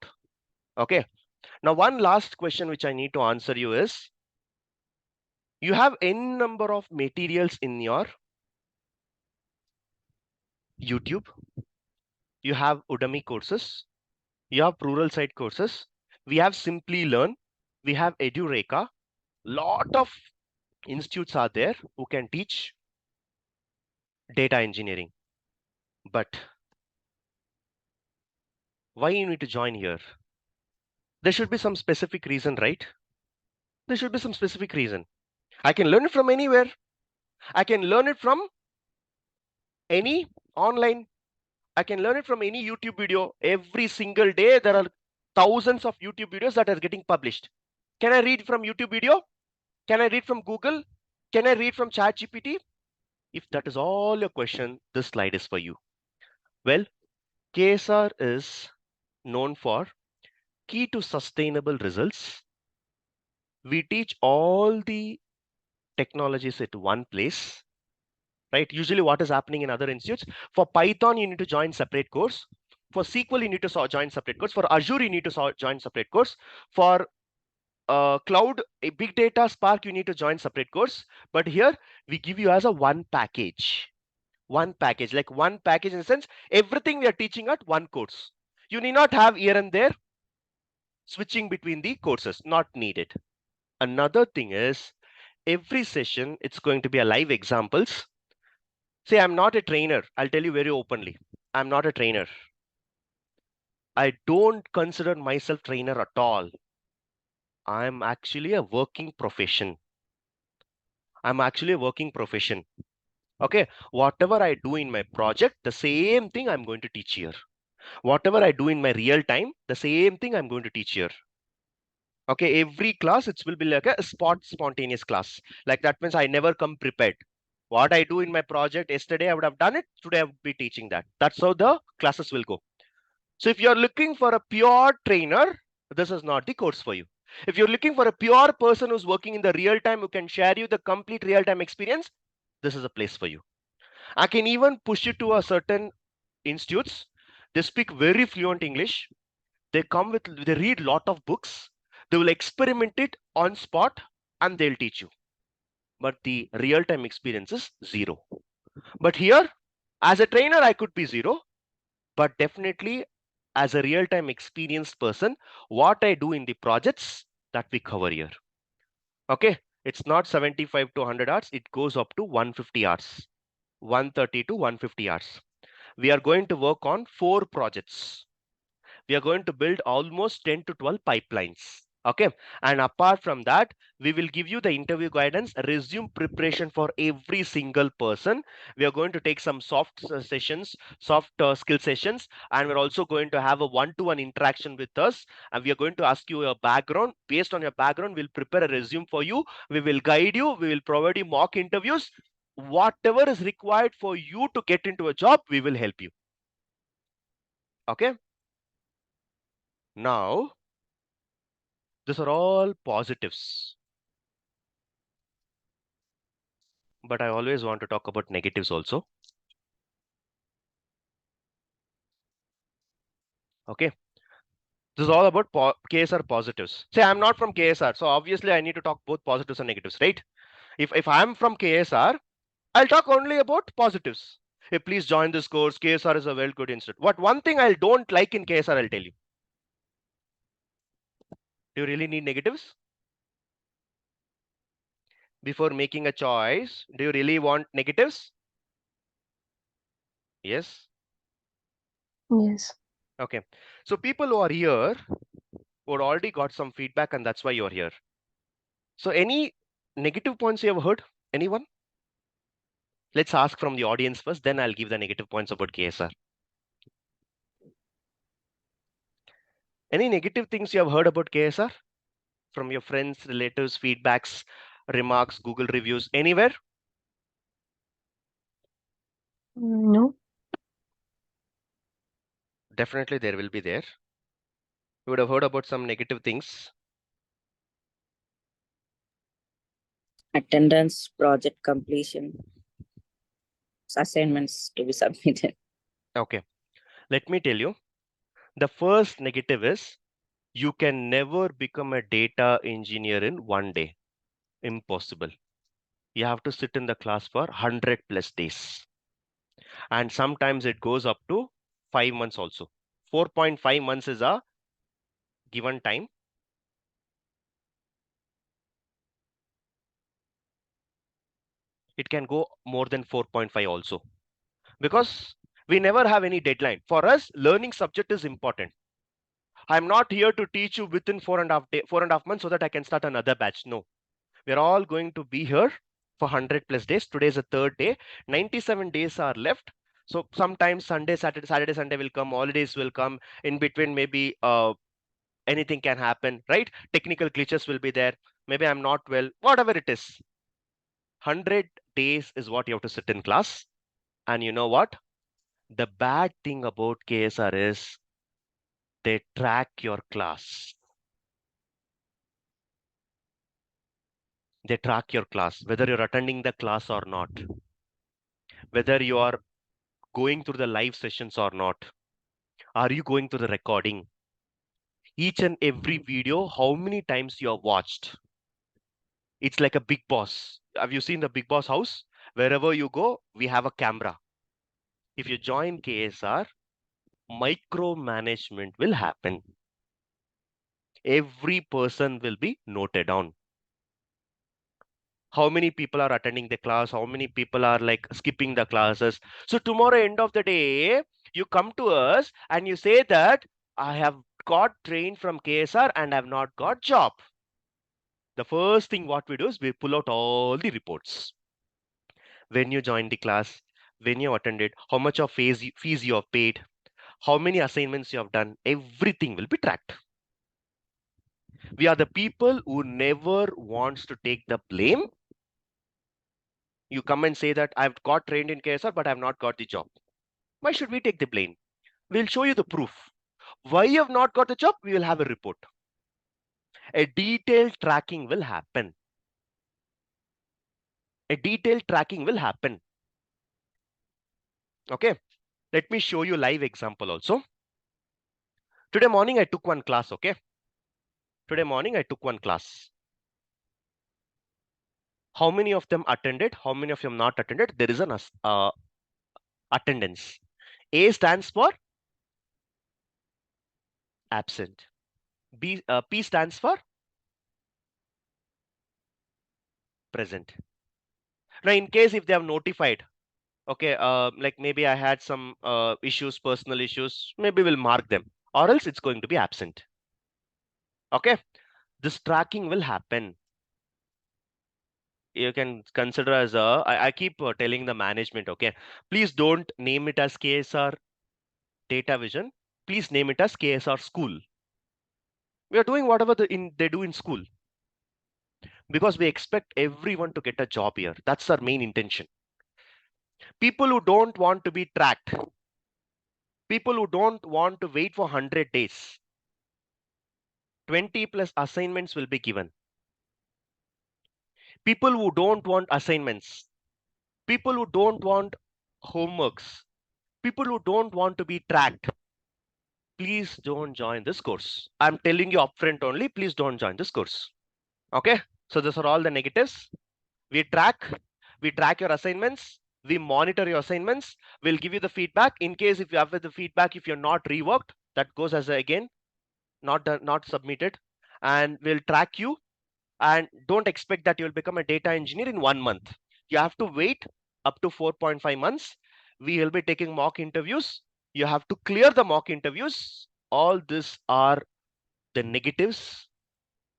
Okay. Now, one last question which I need to answer you is, you have n number of materials in your YouTube. You have Udemy courses. You have plural site courses. We have Simply Learn. We have Edureka. Lot of institutes are there who can teach data engineering. But why you need to join here? There should be some specific reason, right? There should be some specific reason. I can learn it from anywhere. I can learn it from any online. I can learn it from any YouTube video. Every single day, there are thousands of YouTube videos that are getting published. Can I read from YouTube video? Can I read from Google? Can I read from ChatGPT? If that is all your question, this slide is for you. Well, KSR is known for key to sustainable results. We teach all the technologies at one place, right? Usually what is happening in other institutes, for Python, you need to join separate course. For SQL, you need to join separate course. For Azure, you need to join separate course. For cloud, a big data, Spark, you need to join separate course. But here we give you as a one package. One package, like one package in the sense, everything we are teaching at one course. You need not have here and there switching between the courses, not needed. Another thing is, every session, it's going to be a live examples. Say, I'm not a trainer. I'll tell you very openly. I'm not a trainer. I don't consider myself trainer at all. I'm actually a working profession. I'm actually a working profession. Okay, whatever I do in my project, the same thing I'm going to teach here. Whatever I do in my real time, the same thing I'm going to teach here. Okay, every class, it will be like a spontaneous class. Like that means I never come prepared. What I do in my project yesterday, I would have done it. Today, I would be teaching that. That's how the classes will go. So if you're looking for a pure trainer, this is not the course for you. If you're looking for a pure person who's working in the real time, who can share you the complete real time experience, this is a place for you. I can even push you to a certain institutes. They speak very fluent English. They read lot of books. They will experiment it on spot and they'll teach you. But the real time experience is zero. But here, as a trainer, I could be zero. But definitely, as a real time experienced person, what I do in the projects that we cover here. Okay, it's not 75 to 100 hours. It goes up to 150 hours, 130 to 150 hours. We are going to work on 4 projects. We are going to build almost 10 to 12 pipelines. Okay, and apart from that, we will give you the interview guidance, resume preparation for every single person. We are going to take some soft sessions, soft skill sessions, and we're also going to have a one-to-one interaction with us. And we are going to ask you your background. Based on your background, we'll prepare a resume for you. We will guide you. We will provide you mock interviews. Whatever is required for you to get into a job, we will help you. Okay. Now, these are all positives. But I always want to talk about negatives also. Okay. This is all about KSR positives. Say I'm not from KSR, so obviously I need to talk both positives and negatives, right? If I'm from KSR, I'll talk only about positives. Hey, please join this course. KSR is a very good institute. What one thing I don't like in KSR, I'll tell you. Do you really need negatives? Before making a choice, do you really want negatives? Yes. Yes. Okay. So people who are here would already got some feedback, and that's why you're here. So any negative points you have heard? Anyone? Let's ask from the audience first, then I'll give the negative points about KSR. Any negative things you have heard about KSR? From your friends, relatives, feedbacks, remarks, Google reviews, anywhere? No. Definitely there will be there. You would have heard about some negative things. Attendance, project completion, assignments to be submitted. Okay, let me tell you. The first negative is you can never become a data engineer in one day. Impossible. You have to sit in the class for 100 plus days. And sometimes it goes up to 5 months also. 4.5 months is a given time. It can go more than 4.5 also, because we never have any deadline. For us, learning subject is important. I'm not here to teach you within 4.5 months so that I can start another batch. No, we're all going to be here for 100 plus days. Today is the 3rd day. 97 days are left. So sometimes Sunday, Saturday, Sunday will come. Holidays will come. In between, maybe anything can happen, right? Technical glitches will be there. Maybe I'm not well. Whatever it is, 100 days is what you have to sit in class. And you know what? The bad thing about KSR is they track your class. They track your class, whether you're attending the class or not, whether you are going through the live sessions or not. Are you going through the recording? Each and every video, how many times you have watched? It's like a big boss. Have you seen the big boss house? Wherever you go, we have a camera. If you join KSR, micromanagement will happen. Every person will be noted down. How many people are attending the class, how many people are like skipping the classes. So tomorrow, end of the day, you come to us and you say that I have got trained from KSR and I've not got job. The first thing what we do is we pull out all the reports. When you joined the class, when you attended, how much of fees you have paid, how many assignments you have done, everything will be tracked. We are the people who never wants to take the blame. You come and say that I've got trained in KSR, but I've not got the job. Why should we take the blame? We'll show you the proof. Why you have not got the job? We will have a report. A detailed tracking will happen. A detailed tracking will happen. Okay, let me show you live example also. Today morning I took one class, okay? Today morning I took one class. How many of them attended? How many of them not attended? There is an attendance. A stands for absent. P stands for present. Now, in case if they have notified, okay, like maybe I had some issues, personal issues, maybe we'll mark them, or else it's going to be absent. Okay, this tracking will happen. You can consider as I keep telling the management, okay, please don't name it as KSR Datavizon. Please name it as KSR School. We are doing whatever they do in school because we expect everyone to get a job here. That's our main intention. People who don't want to be tracked, people who don't want to wait for 100 days, 20 plus assignments will be given. People who don't want assignments, people who don't want homeworks, people who don't want to be tracked, please don't join this course. I'm telling you upfront only, please don't join this course. Okay, so these are all the negatives. We track your assignments, we monitor your assignments, we'll give you the feedback. In case if you have the feedback, if you're not reworked, that goes as again not done, not submitted, and we'll track you. And don't expect that you'll become a data engineer in 1 month. You have to wait up to 4.5 months. We will be taking mock interviews. You have to clear the mock interviews. All these are the negatives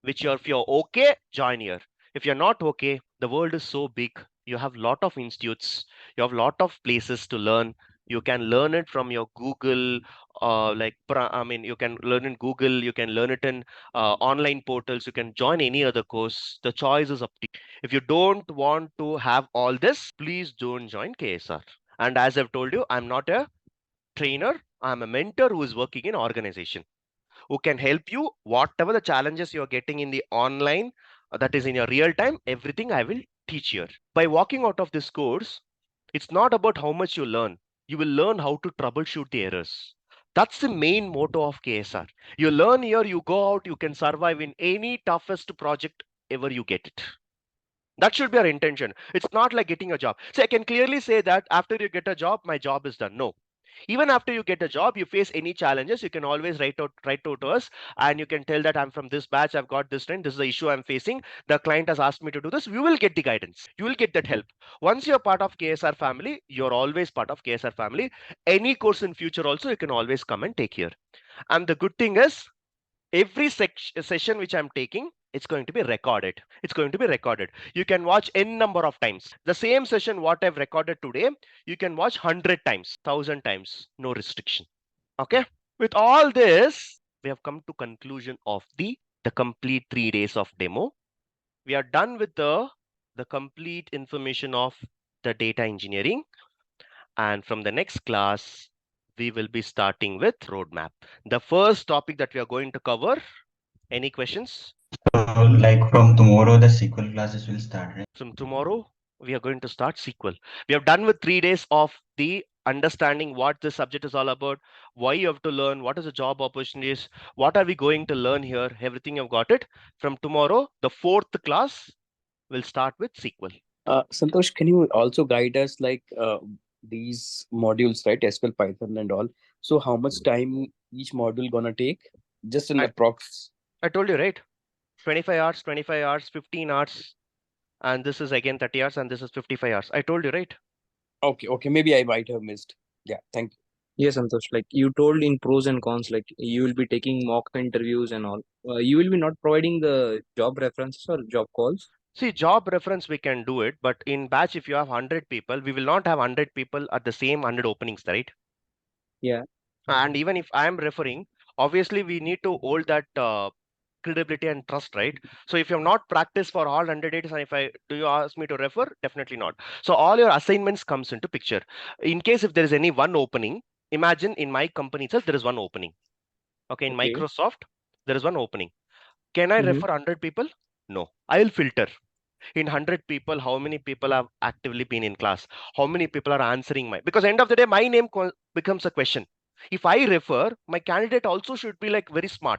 which if you're okay, join here. If you're not okay, the world is so big. You have lot of institutes, you have lot of places to learn. You can learn it from your Google, you can learn in Google, you can learn it in online portals, you can join any other course. The choice is up to you. If you don't want to have all this, please don't join KSR. And as I've told you, I'm not a trainer, I'm a mentor who is working in organization, who can help you whatever the challenges you're getting in the online, that is in your real time, everything I will teach here. By walking out of this course, it's not about how much you learn. You will learn how to troubleshoot the errors. That's the main motto of KSR. You learn here, you go out, you can survive in any toughest project ever you get it. That should be our intention. It's not like getting a job. So I can clearly say that after you get a job, my job is done. No. Even after you get a job, you face any challenges, you can always write out to us, and you can tell that I'm from this batch, I've got this trend, this is the issue I'm facing, the client has asked me to do this. You will get the guidance, you will get that help. Once you're part of KSR family, you're always part of KSR family. Any course in future also, you can always come and take here. And the good thing is, every session which I'm taking, it's going to be recorded. It's going to be recorded. You can watch n number of times. The same session what I've recorded today, you can watch 100 times, 1,000 times, no restriction. Okay. With all this, we have come to conclusion of the complete 3 days of demo. We are done with the complete information of the data engineering. And from the next class, we will be starting with roadmap. The first topic that we are going to cover. Any questions? Like from tomorrow, the SQL classes will start, right? From tomorrow, we are going to start SQL. We have done with 3 days of the understanding what this subject is all about, why you have to learn, what is the job opportunities, what are we going to learn here, everything you've got it. From tomorrow, the 4th class will start with SQL. Santosh, can you also guide us like these modules, right? SQL, Python and all. So how much time each module gonna take? Just in approx. I told you, right? 25 hours, 25 hours, 15 hours. And this is again 30 hours and this is 55 hours. I told you, right? Okay. Maybe I might have missed. Yeah, thank you. Yes, Santosh, like you told in pros and cons, like you will be taking mock interviews and all. You will be not providing the job references or job calls? See, job reference, we can do it, but in batch, if you have 100 people, we will not have 100 people at the same 100 openings, right? Yeah. And even if I'm referring, obviously we need to hold that credibility and trust, right? So if you have not practiced for all 100 days, and do you ask me to refer? Definitely not. So all your assignments comes into picture. In case if there is any one opening, imagine in my company itself, there is one opening. Okay, in Microsoft, there is one opening. Can I refer 100 people? No, I will filter. In 100 people, how many people have actively been in class? How many people are answering because end of the day, my name becomes a question. If I refer, my candidate also should be like very smart.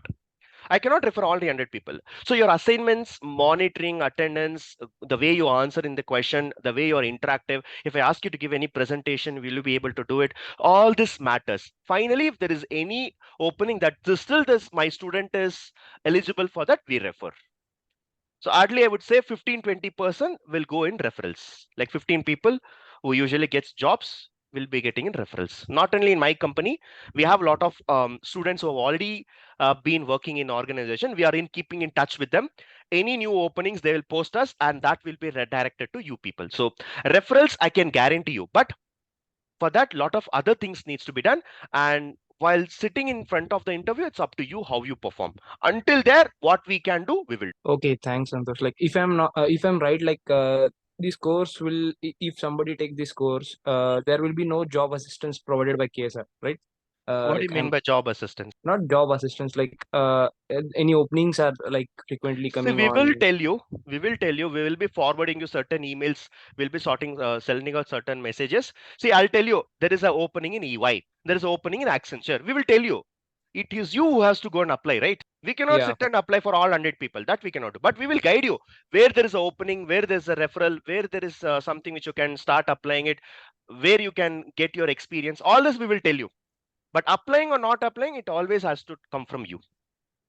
I cannot refer all the 100 people. So your assignments, monitoring, attendance, the way you answer in the question, the way you're interactive. If I ask you to give any presentation, will you be able to do it? All this matters. Finally, if there is any opening that still my student is eligible for that, we refer. So hardly I would say 15-20% will go in referrals. Like 15 people who usually gets jobs will be getting in referrals. Not only in my company, we have a lot of students who have already been working in organization. We are in keeping in touch with them. Any new openings, they will post us and that will be redirected to you people. So referrals, I can guarantee you. But for that, lot of other things needs to be done. And while sitting in front of the interview, it's up to you how you perform. Until there, what we can do, we will. Okay, thanks, Santosh. Like if I'm not, if I'm right, like this course will, if somebody take this course, there will be no job assistance provided by KSR, right? What do Like you mean by job assistance? not job assistance, like any openings are like frequently See, coming we on. will tell you, we will be forwarding you certain emails, we'll be sending out certain messages. See, I'll tell you, there is an opening in EY, there is an opening in Accenture. We will tell you. It is you who has to go and apply, right? We cannot sit and apply for all 100 people. That we cannot do. But we will guide you where there is an opening, where there is a referral, where there is something which you can start applying it, where you can get your experience. All this we will tell you. But applying or not applying, it always has to come from you.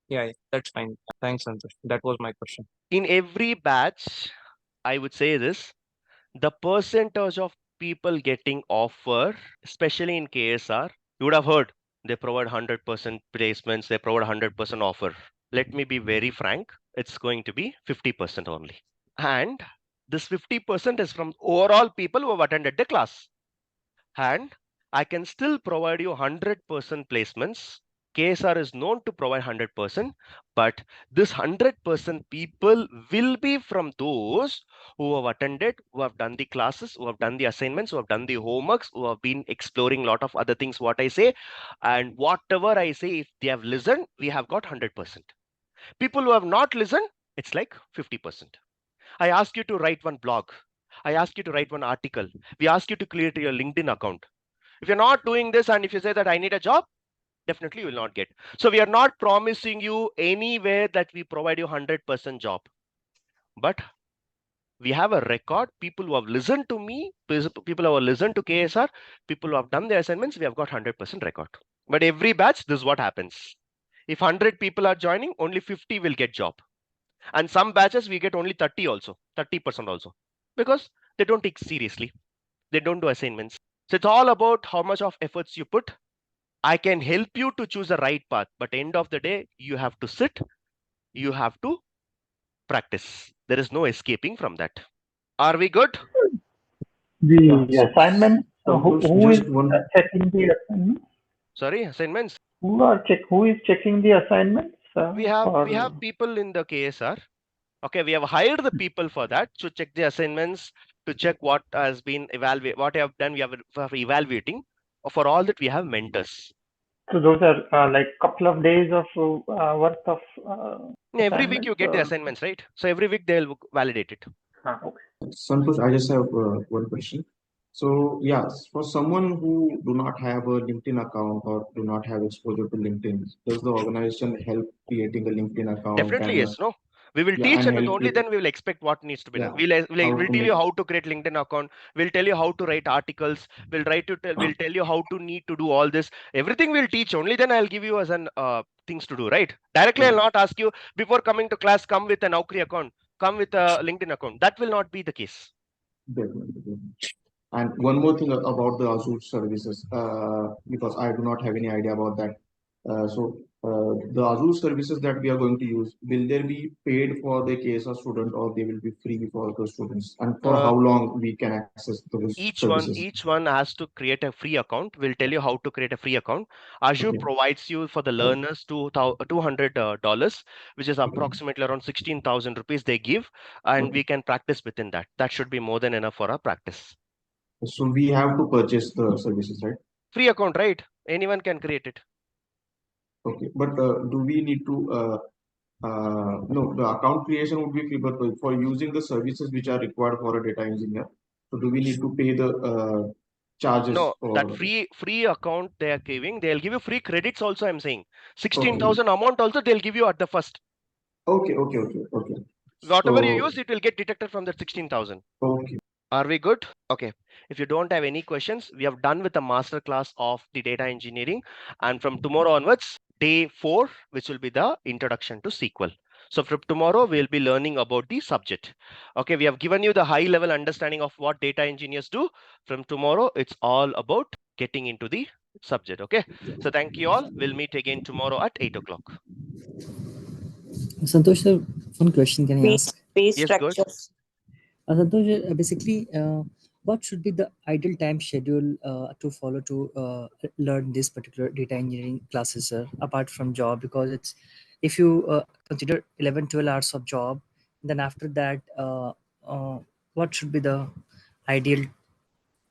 Yeah, that's fine. Thanks, Santosh. That was my question. In every batch, I would say this, the percentage of people getting offer, especially in KSR, you would have heard they provide 100% placements, they provide 100% offer. Let me be very frank, it's going to be 50% only. And this 50% is from overall people who have attended the class. And I can still provide you 100% placements. KSR is known to provide 100%, but this 100% people will be from those who have attended, who have done the classes, who have done the assignments, who have done the homeworks, who have been exploring a lot of other things, what I say. And whatever I say, if they have listened, we have got 100%. People who have not listened, it's like 50%. I ask you to write one blog. I ask you to write one article. We ask you to create your LinkedIn account. If you're not doing this and if you say that I need a job, definitely you will not get. So we are not promising you anywhere that we provide you 100% job. But we have a record. People who have listened to me, people who have listened to KSR, people who have done their assignments, we have got 100% record. But every batch, this is what happens. If 100 people are joining, only 50 will get job. And some batches we get only 30 also, 30% also, because they don't take seriously. They don't do assignments. So it's all about how much of efforts you put. I can help you to choose the right path, but end of the day, you have to sit, you have to practice. There is no escaping from that. Are we good? The assignment, who is checking the assignment? Sorry, assignments. Who is checking the assignments? We have people in the KSR. Okay, we have hired the people for that to check the assignments, to check what has been evaluated, what I have done. We have for evaluating. For all that, we have mentors. So those are like couple of days of worth of. Every week you get the assignments, right? So every week they'll validate it. Okay. Santosh, I just have one question. So yes, for someone who do not have a LinkedIn account or do not have exposure to LinkedIn, does the organization help creating a LinkedIn account? Definitely yes, no. We will teach and only then we will expect what needs to be done. We'll tell you how to create LinkedIn account. We'll tell you how to write articles. We'll tell you how to need to do all this. Everything we'll teach. Only then I'll give you as an things to do, right? Directly I'll not ask you before coming to class, come with an Naukri account, come with a LinkedIn account. That will not be the case. Definitely. And one more thing about the Azure services, because I do not have any idea about that. The Azure services that we are going to use, will they be paid for the KSR student or they will be free for the students? And for how long we can access those services? Each one has to create a free account. We'll tell you how to create a free account. Azure provides you for the learners $200, which is approximately around 16,000 rupees they give, and we can practice within that. That should be more than enough for our practice. So we have to purchase the services, right? Free account, right? Anyone can create it. Okay, but do we need to No, the account creation would be free, but for using the services which are required for a data engineer, so do we need to pay the charges No, that for? free account they are giving, they'll give you free credits also. I'm saying Okay. 16,000 amount also they'll give you at the first. Okay. Whatever you So use, it will get deducted from that 16,000. okay. Are we good? Okay. If you don't have any questions, we have done with the master class of the data engineering. And from tomorrow onwards, day 4, which will be the introduction to SQL. So from tomorrow, we'll be learning about the subject. Okay, we have given you the high level understanding of what data engineers do. From tomorrow, it's all about getting into the subject. Okay. So thank you all. We'll meet again tomorrow at 8 o'clock. Santosh sir, one question can I ask? Pay Yes, good. structures. Santosh, basically, what should be the ideal time schedule to follow to learn this particular data engineering classes, sir, apart from job? Because it's, if you consider 11, 12 hours of job, then after that, what should be the ideal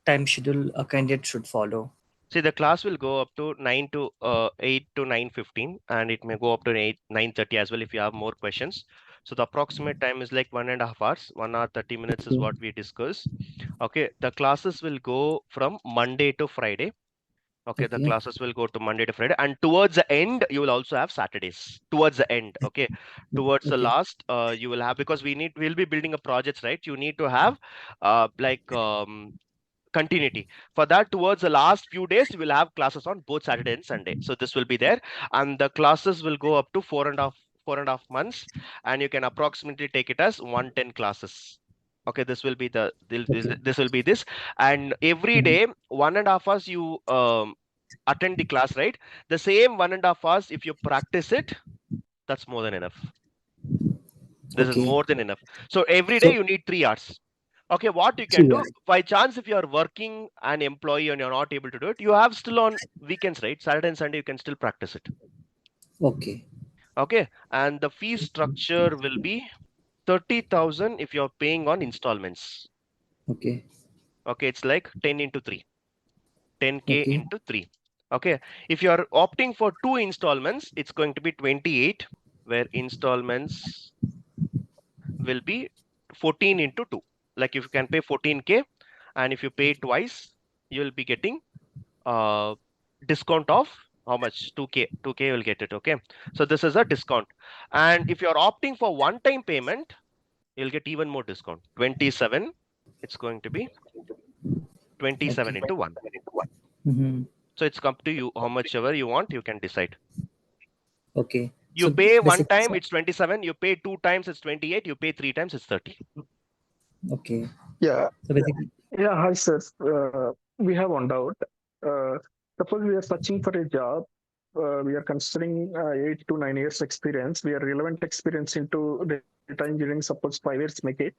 time schedule a candidate should follow? See, the class will go up to 8 to 9:15, and it may go up to 9:30 as well if you have more questions. So the approximate time is like 1.5 hours. 1 hour 30 minutes is what we discuss. Okay, the classes will go from Monday to Friday. Okay, the classes will go to Monday to Friday, and towards the end you will also have Saturdays. Towards the end, okay, towards the last, you will have, because we'll be building a project, right? You need to have continuity. For that, towards the last few days, you will have classes on both Saturday and Sunday. So this will be there, and the classes will go up to 4.5 months, and you can approximately take it as 110 classes. Okay, this will be this will be this, and every day 1.5 hours you attend the class, right? The same 1.5 hours, if you practice it, that's more than enough. This is more than enough. So every day you need 3 hours. Okay, what you can do, by chance, if you are working an employee and you're not able to do it, you have still on weekends, right? Saturday and Sunday, you can still practice it. Okay. Okay, and the fee structure will be 30,000 if you're paying on installments. Okay. Okay, it's like 10 into 3. 10K into 3. Okay, if you are opting for 2 installments, it's going to be 28, where installments will be 14 into 2. Like if you can pay 14K, and if you pay twice, you'll be getting discount of how much? 2K. 2K you'll get it. Okay, so this is a discount. And if you're opting for one-time payment, you'll get even more discount. 27. It's going to be 27 into 1. So it's up to you. How much ever you want, you can decide. Okay. You So pay one basically, time, it's 27. You pay 2 times, it's 28. You pay 3 times, it's 30. okay. Yeah. So basically, Yeah, hi, sir. We have one doubt. Suppose we are searching for a job. We are considering 8 to 9 years experience. We are relevant experience into data engineering. Suppose 5 years make it.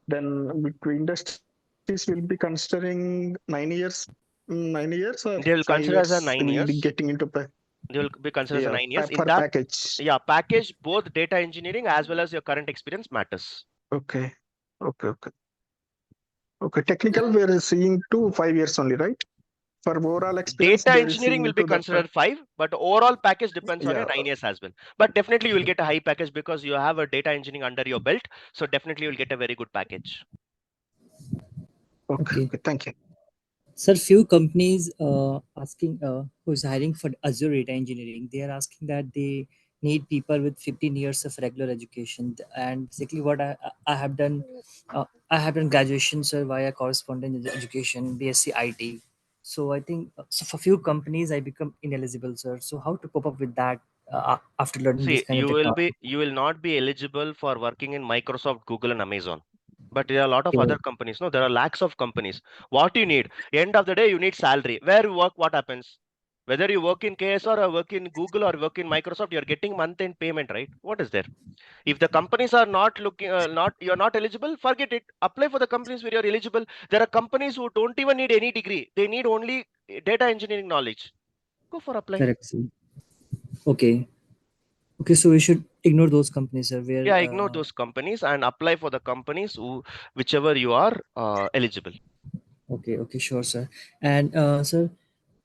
Then between industries will be considering 9 years. 9 years or They will 5 consider as a years. 9 We'll be years. getting into. They will be considered as a 9 years. In Per that package. Yeah, package, both data engineering as well as your current experience matters. Okay. Technical, we are seeing 5 years only, right? For overall experience, Data they engineering will into be that considered 5, but overall package depends on your 9 years as well. But definitely you will get a high package because you have a data engineering under your belt. So definitely you'll get a very good package. Okay. Thank you. sir, few companies asking who's hiring for Azure Data Engineering, they are asking that they need people with 15 years of regular education. And basically what I have done, I have done graduation, sir, via correspondence education, BSc IT. So I think so for few companies I become ineligible, sir. So how to cope up with that after learning this See, kind of technology? you will not be eligible for working in Microsoft, Google, and Amazon. But there are a lot of other companies. No, there are lakhs of companies. What you need, end of the day, you need salary. Where you work, what happens? Whether you work in KSR or work in Google or work in Microsoft, you're getting month-end payment, right? What is there? If the companies are not looking, you're not eligible, forget it. Apply for the companies where you're eligible. There are companies who don't even need any degree. They need only data engineering knowledge. Go for apply. Correct, sir. Okay. Okay, so we should ignore those companies, sir. Where Yeah, ignore those companies and apply for the companies whichever you are eligible. Okay, sure, sir. And sir,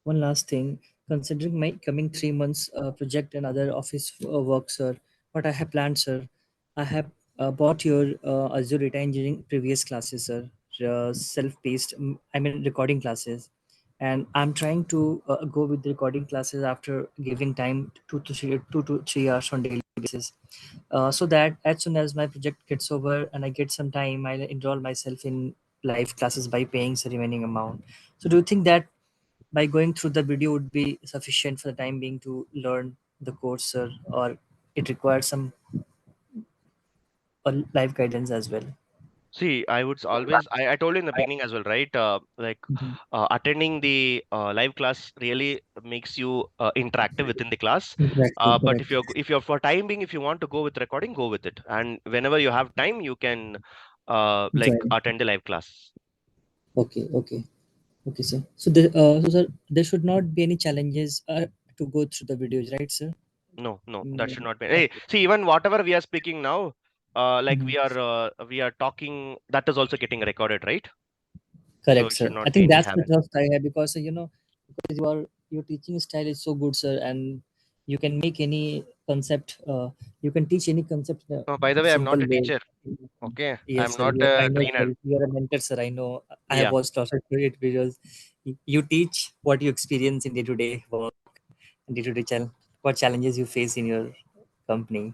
one last thing. Considering my coming 3 months project and other office work, sir, what I have planned, sir. I have bought your Azure Data Engineering previous classes, sir. Self-paced, I mean recording classes, and I'm trying to go with the recording classes after giving time 2 to 3 hours on daily basis, so that as soon as my project gets over and I get some time, I'll enroll myself in live classes by paying the remaining amount. So do you think that by going through the video would be sufficient for the time being to learn the course, sir, or it requires some live guidance as well? See, I would always, I told you in the beginning as well, right? Attending the live class really makes you interactive within the class. Exactly, But correct. if you're for time being, if you want to go with recording, go with it. And whenever you have time, you can like Join. attend the live class. Okay, okay, okay, sir. So sir, there should not be any challenges to go through the videos, right, sir? No, no, that should Mm, not be. Hey, okay. see, even whatever we are speaking now, like Mhm. we are talking, that is also getting recorded, right? So Correct, it should sir. I not be think any that's the hassle. trust I have because because your teaching style is so good, sir, and you can make any concept. You can teach any concept in By the a way, I'm not simple a way. teacher. Okay, Yes, I'm sir. not I a know, trainer. sir. You are a mentor, sir. I know. I have Yeah. watched lots of great videos. You teach what you experience in day-to-day work and day-to-day what challenges you face in your company.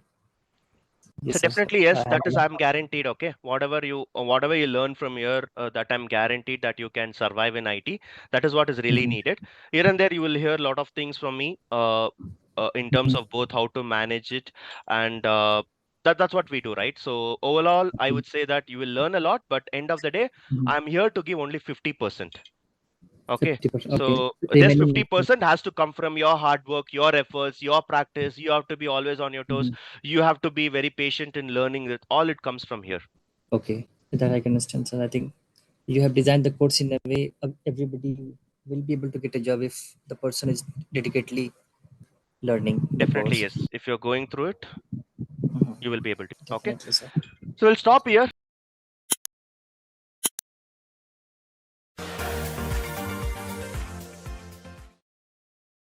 So Yes, sir. definitely yes, that is I'm guaranteed. Okay, whatever you learn from here, that I'm guaranteed that you can survive in IT. That is what is really Mhm. needed. Here and there, you will hear a lot of things from me. In terms Mhm. of both how to manage it and that's what we do, right? So overall, I would say that you will learn a lot, but end of the day, Mhm. I'm here to give only 50%. Okay, 50%. Okay. so this Remaining. 50% has to come from your hard work, your efforts, your practice. You have to be always on your toes. Mhm. You have to be very patient in learning it. All it comes from here. Okay. That I can understand, sir. I think you have designed the course in a way everybody will be able to get a job if the person is dedicatedly learning the Definitely, course. yes. If you're going through it, you will be able to. Okay. Definitely, sir. So we'll stop here.